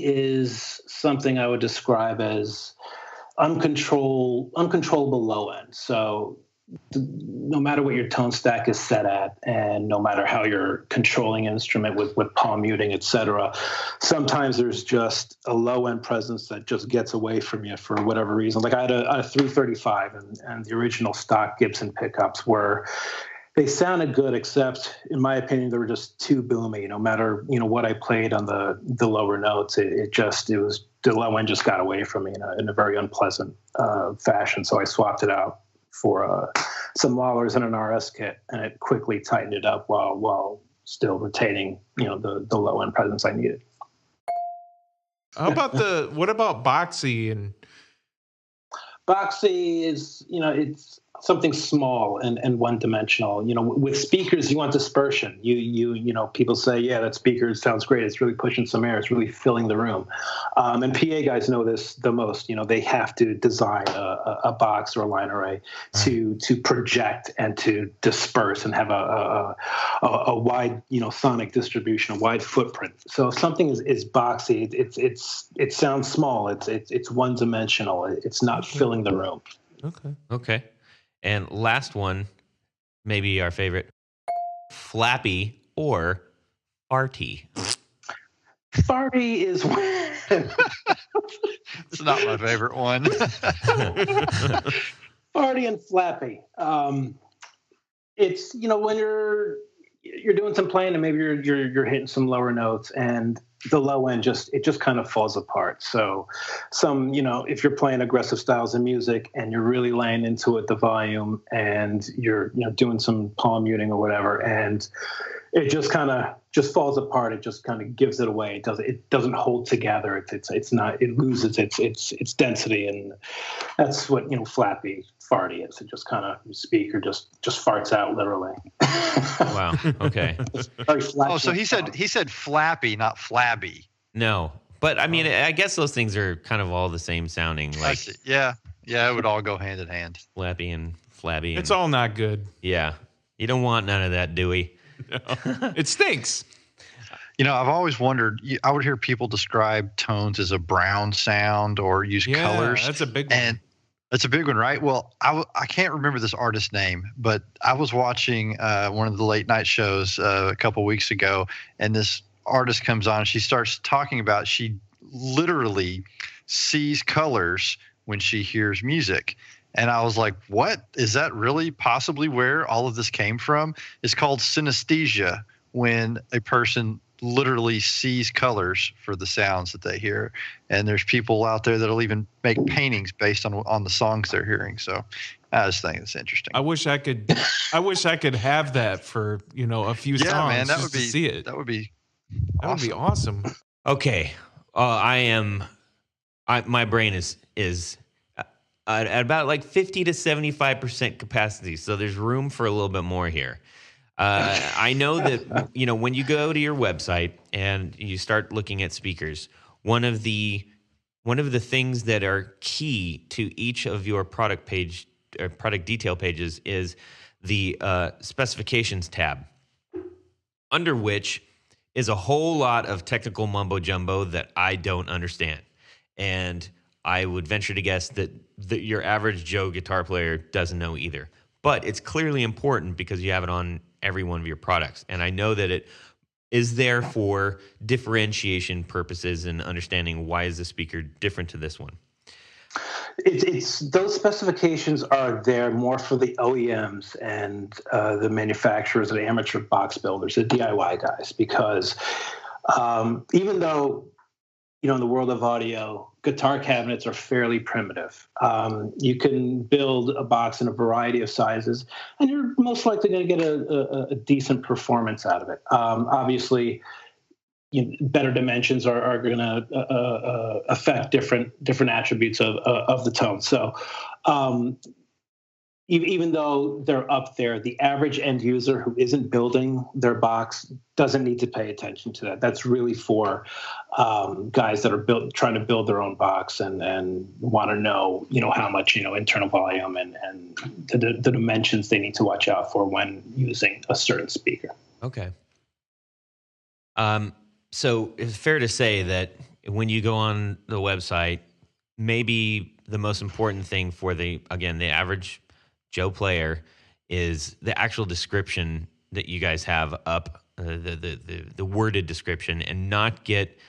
is something I would describe as uncontrollable low end. So no matter what your tone stack is set at, and no matter how you're controlling instrument with palm muting, etc., sometimes there's just a low end presence that just gets away from you for whatever reason. Like I had a 335 and the original stock Gibson pickups they sounded good, except in my opinion, they were just too boomy. No matter what I played on the lower notes, it was the low end just got away from me in a very unpleasant fashion. So I swapped it out for some Lawlers and an RS kit, and it quickly tightened it up while still retaining the low end presence I needed. How about what about boxy? And boxy is it's something small and one-dimensional. With speakers, you want dispersion. People say, yeah, that speaker sounds great. It's really pushing some air. It's really filling the room. And PA guys know this the most. They have to design a box or a line array to project and to disperse and have a wide, sonic distribution, a wide footprint. So if something is boxy, it sounds small. It's one-dimensional. It's not filling the room. Okay. And last one, maybe our favorite, flappy or farty. Farty is It's not my favorite one. Farty and flappy. It's when you're doing some playing and maybe you're hitting some lower notes, and the low end just kind of falls apart. So some, if you're playing aggressive styles of music and you're really laying into it, the volume, and you're, doing some palm muting or whatever, and it just kind of just falls apart. It just kind of gives it away. It doesn't hold together. It loses its density, and that's what flappy farty is. It just kind of speaker just farts out literally. Wow. Okay. Oh, so he said flappy, not flabby. No, but I mean, I guess those things are kind of all the same sounding. Like, yeah, it would all go hand in hand. Flappy and flabby. It's all not good. Yeah, you don't want none of that, Dewey. No. It stinks. I've always wondered. I would hear people describe tones as a brown sound or use colors. That's a big one. And that's a big one, right? Well, I can't remember this artist's name, but I was watching one of the late night shows a couple weeks ago, and this artist comes on. She starts talking about she literally sees colors when she hears music. And I was like, what? Is that really possibly where all of this came from? It's called synesthesia, when a person literally sees colors for the sounds that they hear. And there's people out there that'll even make paintings based on the songs they're hearing. So I just think it's interesting. I wish I could have that for, a few songs. Man, that just would be, to see it. That would be That would be awesome. Okay. My brain is at about like 50 to 75% capacity. So there's room for a little bit more here. I know that, when you go to your website and you start looking at speakers, one of the things that are key to each of your product detail pages is the specifications tab, under which is a whole lot of technical mumbo jumbo that I don't understand. And I would venture to guess that your average Joe guitar player doesn't know either. But it's clearly important because you have it on every one of your products. And I know that it is there for differentiation purposes and understanding why is the speaker different to this one. It's those specifications are there more for the OEMs and the manufacturers and amateur box builders, the DIY guys, because even though, in the world of audio, guitar cabinets are fairly primitive. You can build a box in a variety of sizes, and you're most likely going to get a decent performance out of it. Obviously, better dimensions are going to affect different attributes of the tone. So even though they're up there, the average end user who isn't building their box doesn't need to pay attention to that. That's really for guys that are trying to build their own box and want to know, how much, internal volume and the dimensions they need to watch out for when using a certain speaker. Okay. So it's fair to say that when you go on the website, maybe the most important thing for the average Joe player is the actual description that you guys have up, the worded description, and not get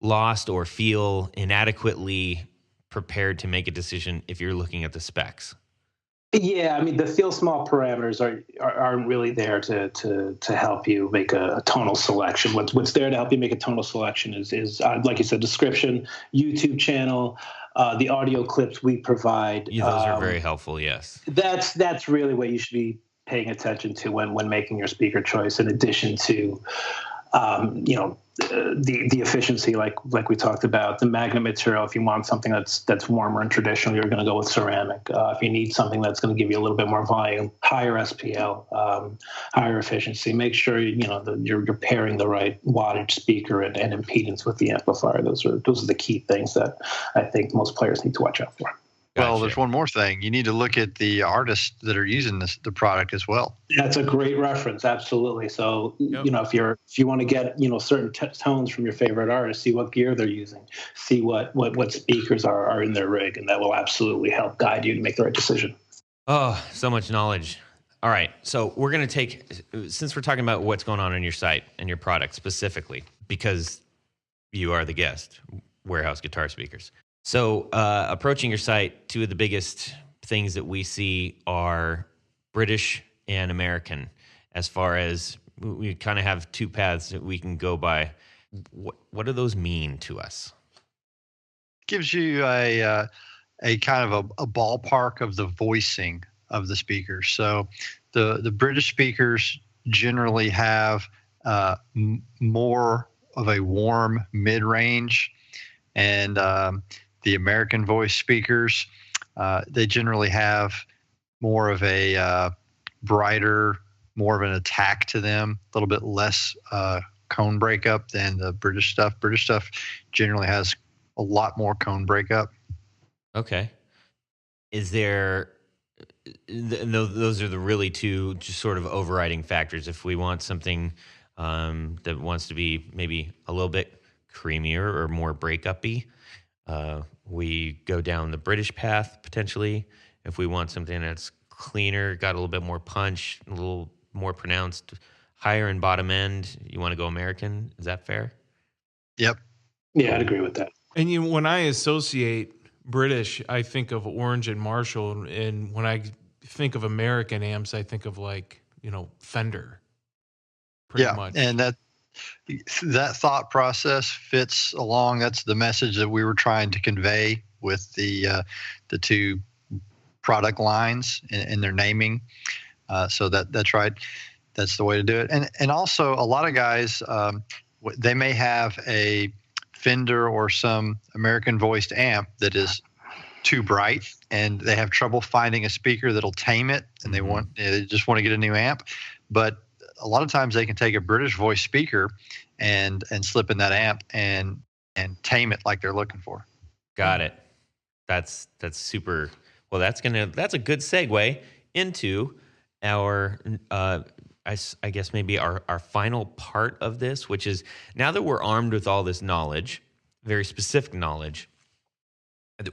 lost or feel inadequately prepared to make a decision if you're looking at the specs. Yeah, I mean, the feel small parameters aren't really there to help you make a tonal selection. What's there to help you make a tonal selection is like you said, description, YouTube channel, the audio clips we provide. Yeah, those are very helpful. Yes, that's really what you should be paying attention to when making your speaker choice. In addition to, the efficiency, like we talked about, the magnet material. If you want something that's warmer and traditional, you're going to go with ceramic. If you need something that's going to give you a little bit more volume, higher SPL, higher efficiency, make sure you're pairing the right wattage speaker and impedance with the amplifier. Those are the key things that I think most players need to watch out for. Well, there's one more thing. You need to look at the artists that are using the product as well. That's a great reference. Absolutely. So, Yep. If you want to get, certain tones from your favorite artist, see what gear they're using, see what speakers are in their rig, and that will absolutely help guide you to make the right decision. Oh, so much knowledge. All right. So we're going to since we're talking about what's going on your site and your product specifically, because you are the guest, Warehouse Guitar Speakers. So approaching your site, two of the biggest things that we see are British and American, as far as we kind of have two paths that we can go by What do those mean to us? Gives you a kind of a ballpark of the voicing of the speakers. So the British speakers generally have more of a warm mid-range, and the American voice speakers, they generally have more of a brighter, more of an attack to them, a little bit less cone breakup than the British stuff. British stuff generally has a lot more cone breakup. Okay. Is there, those are the really two just sort of overriding factors. If we want something that wants to be maybe a little bit creamier or more breakup-y, we go down the British path potentially. If we want something that's cleaner, got a little bit more punch, a little more pronounced, higher and bottom end, you want to go American. Is that fair? Yep. Yeah, I'd agree with that. And when I associate British, I think of Orange and Marshall, and when I think of American amps, I think of Fender. Pretty much. And that thought process fits along. That's the message that we were trying to convey with the two product lines in their naming. So that's right. That's the way to do it. And also a lot of guys, they may have a Fender or some American voiced amp that is too bright, and they have trouble finding a speaker that'll tame it, and they just want to get a new amp. But a lot of times they can take a British voice speaker and slip in that amp and tame it like they're looking for. Got it. That's super. Well, that's a good segue into our I guess maybe our final part of this, which is now that we're armed with all this knowledge, very specific knowledge,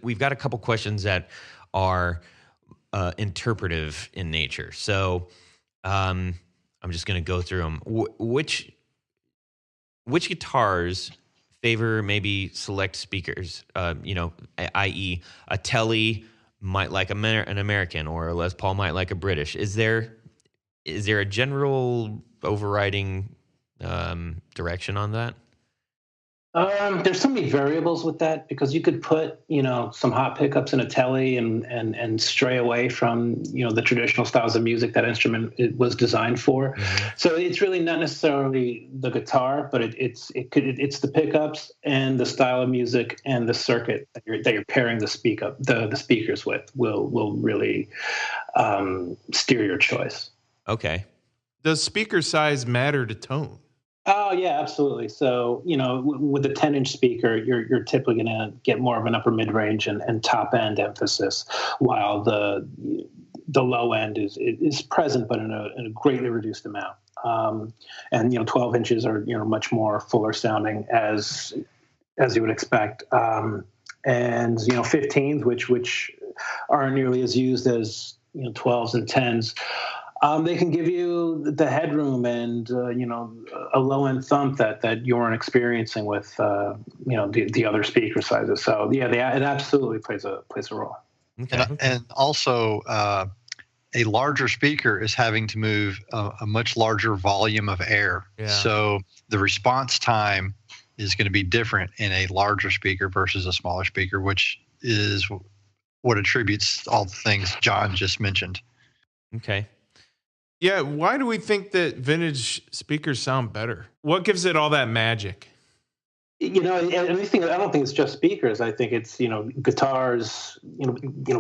we've got a couple questions that are interpretive in nature. So I'm just going to go through them. Which guitars favor maybe select speakers? I.e., a Tele might like an American, or a Les Paul might like a British. Is there a general overriding direction on that? There's so many variables with that, because you could put, some hot pickups in a Tele and stray away from, the traditional styles of music that instrument was designed for. Mm-hmm. So it's really not necessarily the guitar, but it's the pickups and the style of music and the circuit that you're pairing the speakers with will really steer your choice. Okay. Does speaker size matter to tone? Oh yeah, absolutely. So with a 10-inch speaker, you're typically going to get more of an upper mid-range and top end emphasis, while the low end is present, but in a greatly reduced amount. And 12 inches are much more fuller sounding as you would expect. And 15s, which aren't nearly as used as 12s and 10s. They can give you the headroom and a low end thump that you weren't experiencing with the other speaker sizes. So yeah, it absolutely plays a role. Okay. And also a larger speaker is having to move a much larger volume of air. Yeah. So the response time is going to be different in a larger speaker versus a smaller speaker, which is what attributes all the things John just mentioned. Okay. Yeah, why do we think that vintage speakers sound better? What gives it all that magic? I don't think it's just speakers. I think it's guitars.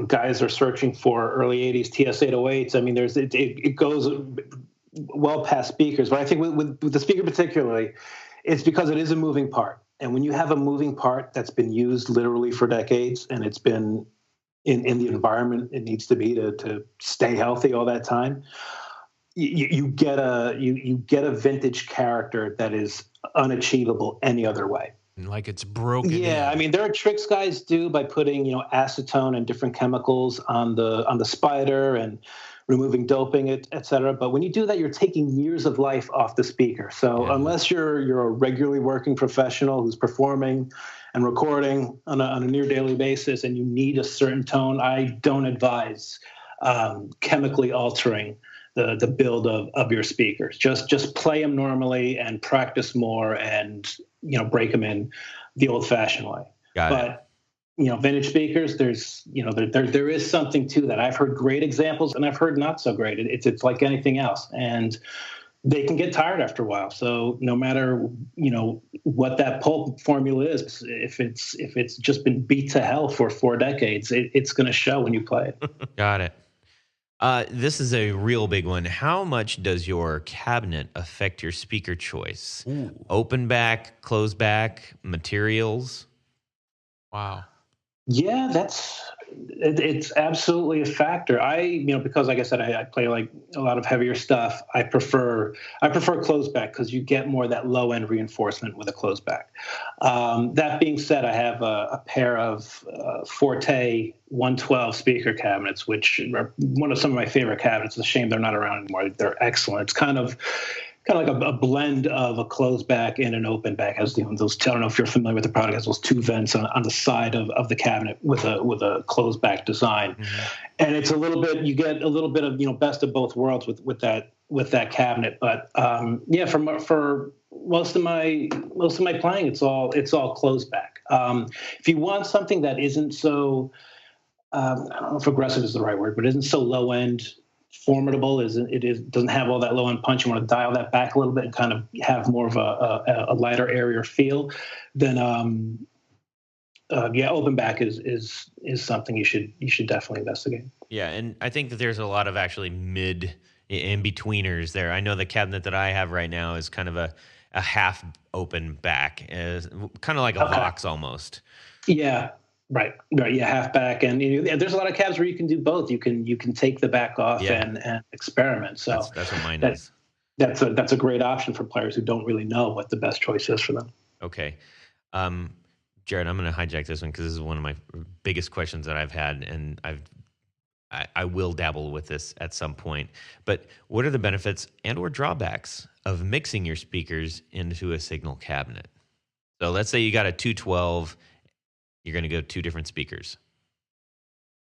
Guys are searching for early '80s TS-808s. I mean, it goes well past speakers. But I think with the speaker particularly, it's because it is a moving part. And when you have a moving part that's been used literally for decades, and it's been in the environment it needs to be to stay healthy all that time. You get a vintage character that is unachievable any other way. Like it's broken. Yeah, I mean there are tricks guys do by putting acetone and different chemicals on the spider and removing doping, et cetera. But when you do that, you're taking years of life off the speaker. So unless you're a regularly working professional who's performing and recording on a near daily basis, and you need a certain tone, I don't advise chemically altering the build of your speakers. Just play them normally and practice more, and break them in the old-fashioned way. But vintage speakers, there's there is something to that. I've heard great examples and I've heard not so great. It's like anything else, and they can get tired after a while. So no matter what that pulp formula is, if it's just been beat to hell for 4 decades, it's going to show when you play it. Got it. This is a real big one. How much does your cabinet affect your speaker choice? Ooh. Open back, closed back, materials? Wow. Yeah, it's absolutely a factor. Because like I said, I play like a lot of heavier stuff. I prefer closed back because you get more of that low end reinforcement with a closed back. That being said, I have a pair of Forte 112 speaker cabinets, which are one of some of my favorite cabinets. It's a shame they're not around anymore. They're excellent. It's kind of like a blend of a closed back and an open back. Has those, I don't know if you're familiar with the product, has those 2 vents on the side of the cabinet with a closed back design. Mm-hmm. And it's you get a little bit of best of both worlds with that cabinet. But for most of my playing, it's all closed back. If you want something that isn't so I don't know if aggressive is the right word, but isn't so low end formidable, doesn't have all that low end punch, you want to dial that back a little bit and kind of have more of a lighter, airier feel, then open back is something you should definitely investigate. Yeah, and I think that there's a lot of actually mid in betweeners there. I know the cabinet that I have right now is kind of a half open back, kind of like a Vox almost. Yeah. Right. Yeah, half back, and there's a lot of cabs where you can do both. You can take the back off and experiment. So that's what mine is. That's a great option for players who don't really know what the best choice is for them. Okay, Jared, I'm going to hijack this one because this is one of my biggest questions that I've had, and I will dabble with this at some point. But what are the benefits and/or drawbacks of mixing your speakers into a signal cabinet? So let's say you got a 212. You're going to go 2 different speakers.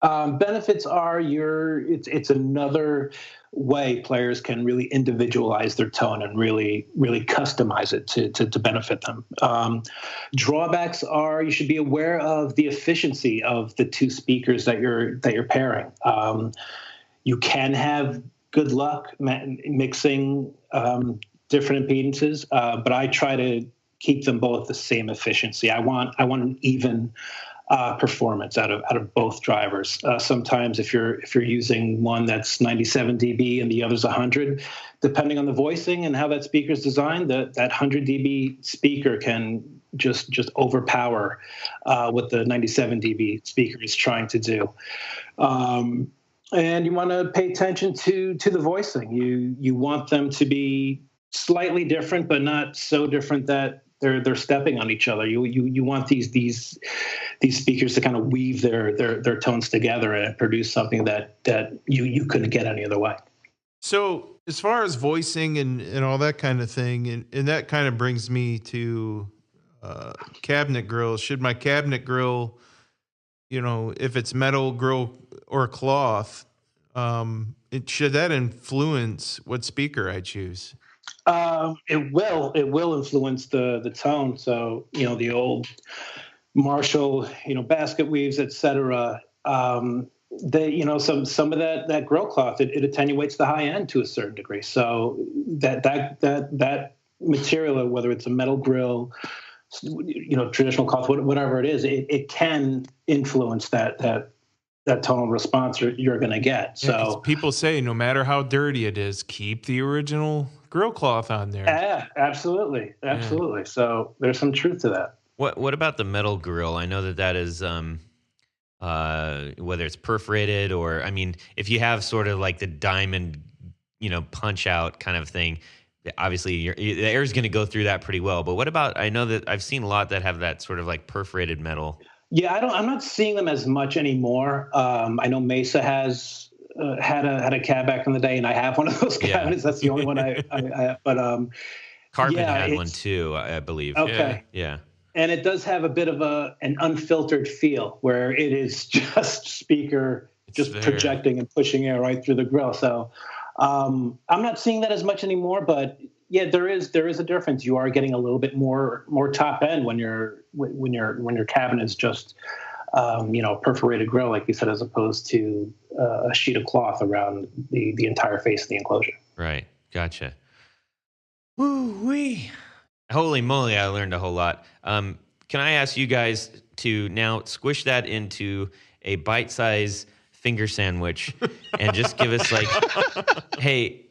Benefits are it's another way players can really individualize their tone and really customize it to benefit them. Drawbacks are you should be aware of the efficiency of the 2 speakers that you're pairing. You can have good luck mixing different impedances, but I try to keep them both the same efficiency. I want an even performance out of both drivers. Sometimes if you're using one that's 97 dB and the other's 100, depending on the voicing and how that speaker's designed, that 100 dB speaker can just overpower what the 97 dB speaker is trying to do. And you want to pay attention to the voicing. You want them to be slightly different, but not so different that they're stepping on each other. You want these speakers to kind of weave their tones together and produce something that you couldn't get any other way. So as far as voicing and all that kind of thing, and that kind of brings me to cabinet grills. Should my cabinet grill, if it's metal grill or cloth, should that influence what speaker I choose? It will influence the tone. So, the old Marshall, basket weaves, etc. They, some of that grill cloth, it attenuates the high end to a certain degree. So that material, whether it's a metal grill, traditional cloth, whatever it is, it can influence that tonal response you're going to get. So people say no matter how dirty it is, keep the original grill cloth on there. Yeah, absolutely. Yeah. So there's some truth to that. What about the metal grill? I know that is whether it's perforated or, if you have sort of like the diamond, punch out kind of thing, obviously the air is going to go through that pretty well. But what about, I know that I've seen a lot that have that sort of like perforated metal. Yeah, I'm not seeing them as much anymore. I know Mesa has had a cab back in the day, and I have one of those cabinets. That's the only one I but Carbon had one too, I believe. Okay. Yeah. And it does have a bit of an unfiltered feel where it is just speaker projecting and pushing air right through the grill. So I'm not seeing that as much anymore, but yeah, there is a difference. You are getting a little bit more top end when your cabinet is just perforated grill, like you said, as opposed to a sheet of cloth around the entire face of the enclosure. Right. Gotcha. Woo-wee. Holy moly, I learned a whole lot. Can I ask you guys to now squish that into a bite-sized finger sandwich and just give us like, hey,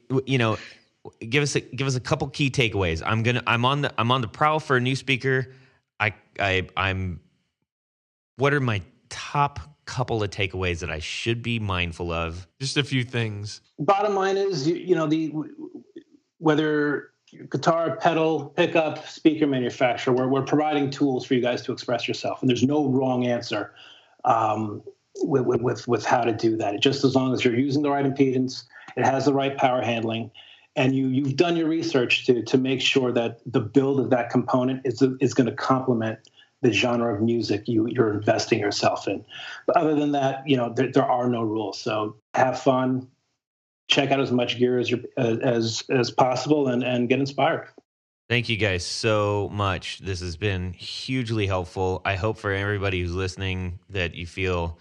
give us a couple key takeaways. I'm on the prowl for a new speaker. What are my top couple of takeaways that I should be mindful of? Just a few things. Bottom line is, whether guitar, pedal, pickup, speaker manufacturer, we're providing tools for you guys to express yourself, and there's no wrong answer with how to do that. Just as long as you're using the right impedance, it has the right power handling, and you've done your research to make sure that the build of that component is going to complement the genre of music you're investing yourself in. But other than that, there are no rules. So have fun. Check out as much gear as possible and get inspired. Thank you guys so much. This has been hugely helpful. I hope for everybody who's listening that you feel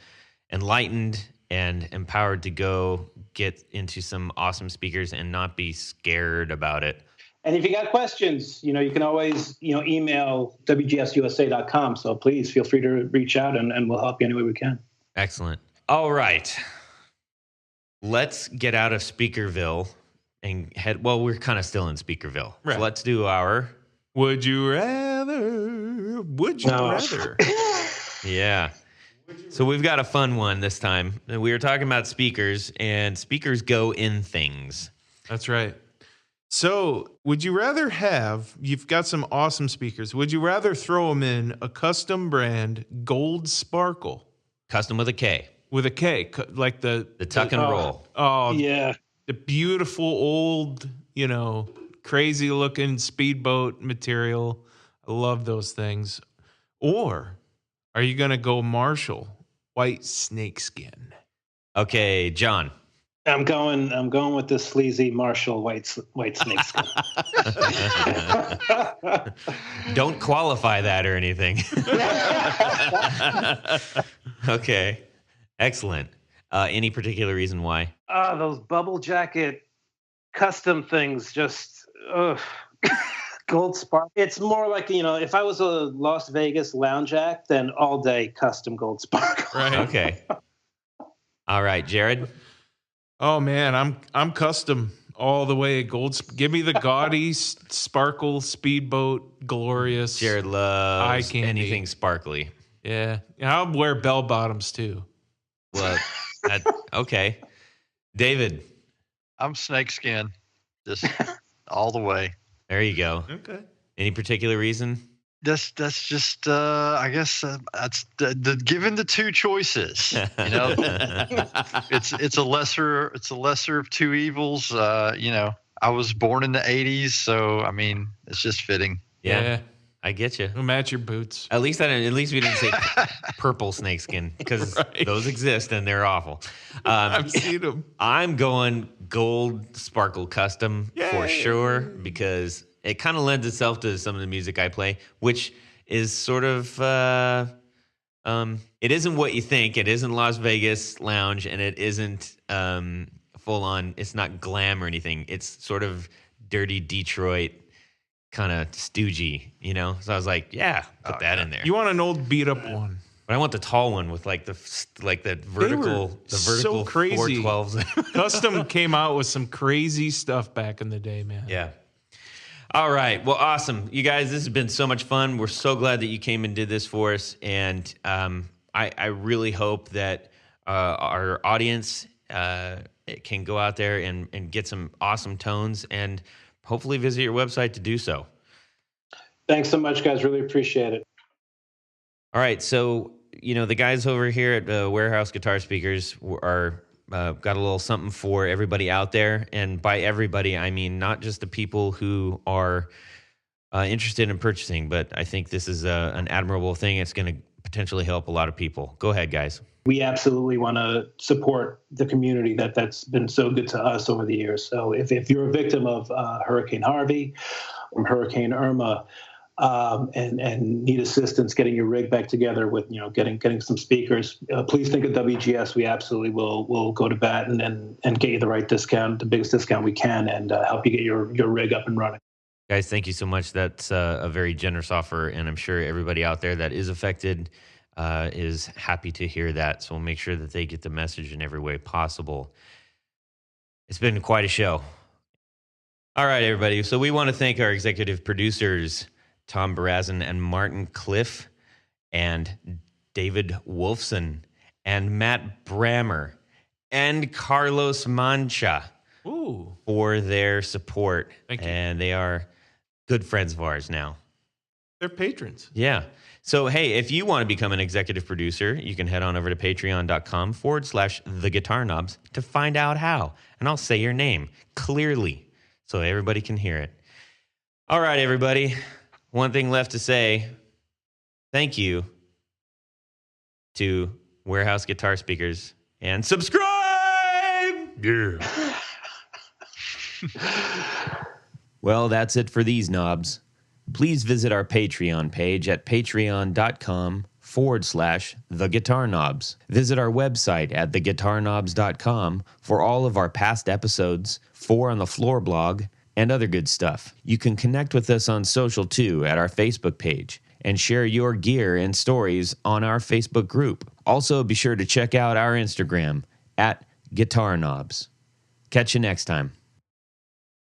enlightened and empowered to go get into some awesome speakers and not be scared about it. And if you got questions, you can always, email wgsusa.com. So please feel free to reach out and we'll help you any way we can. Excellent. All right. Let's get out of Speakerville and head. Well, we're kind of still in Speakerville. Right. So let's do our Would You Rather? Would you rather? Yeah. So we've got a fun one this time. We were talking about speakers, and speakers go in things. That's right. So would you rather you've got some awesome speakers. Would you rather throw them in a custom brand gold sparkle? Custom with a K. With a K, like the tuck and roll. Oh, yeah. The beautiful old, crazy looking speedboat material. I love those things. Or are you going to go Marshall white snakeskin? Okay, John. I'm going with the sleazy Marshall white snakeskin. Don't qualify that or anything. Okay. Excellent. Any particular reason why? Those bubble jacket custom things, just gold sparkle. It's more like, if I was a Las Vegas lounge act, then all day custom gold sparkle. Right. Okay. All right, Jared. Oh man, I'm custom all the way. Give me the gaudy sparkle speedboat, glorious. Jared loves eye candy. Anything sparkly. Yeah, I'll wear bell bottoms too. Well, okay. David. I'm snakeskin, just all the way. There you go. Okay. Any particular reason? That's just I guess that's the given the two choices. It's a lesser of two evils. I was born in the '80s, so I mean it's just fitting. Yeah. I get you. It'll match your boots. At least we didn't say purple snakeskin because those exist and they're awful. I've seen them. I'm going gold sparkle custom for sure because it kind of lends itself to some of the music I play, which is sort of it isn't what you think. It isn't Las Vegas lounge, and it isn't full on. It's not glam or anything. It's sort of dirty Detroit. Kind of stoogey, So I was like, put that in there. You want an old beat up one. But I want the tall one with like the vertical so crazy. 412s. Custom came out with some crazy stuff back in the day, man. Yeah. All right. Well, awesome. You guys, this has been so much fun. We're so glad that you came and did this for us. And I really hope that our audience can go out there and get some awesome tones and hopefully visit your website to do so. Thanks so much, guys. Really appreciate it. All right. So, the guys over here at Warehouse Guitar Speakers are got a little something for everybody out there. And by everybody, I mean not just the people who are interested in purchasing, but I think this is an admirable thing. It's going to potentially help a lot of people. Go ahead, guys. We absolutely want to support the community that's been so good to us over the years. So if you're a victim of Hurricane Harvey or Hurricane Irma, and need assistance getting your rig back together with getting some speakers, please think of WGS. We absolutely will go to bat and get you the right discount, the biggest discount we can, and help you get your rig up and running. Guys, thank you so much. That's a very generous offer, and I'm sure everybody out there that is affected is happy to hear that. So we'll make sure that they get the message in every way possible. It's been quite a show. All right, everybody. So we want to thank our executive producers, Tom Barazin and Martin Cliff, and David Wolfson, and Matt Brammer, and Carlos Mancha for their support. Thank you. And they are good friends of ours now. They're patrons. Yeah. So, hey, if you want to become an executive producer, you can head on over to patreon.com/theguitarknobs to find out how. And I'll say your name clearly so everybody can hear it. All right, everybody. One thing left to say, thank you to Warehouse Guitar Speakers, and subscribe! Yeah. Well, that's it for these knobs. Please visit our Patreon page at patreon.com/theguitarknobs. Visit our website at theguitarknobs.com for all of our past episodes, 4 on the Floor blog, and other good stuff. You can connect with us on social too at our Facebook page and share your gear and stories on our Facebook group. Also, be sure to check out our Instagram at Guitar Knobs. Catch you next time.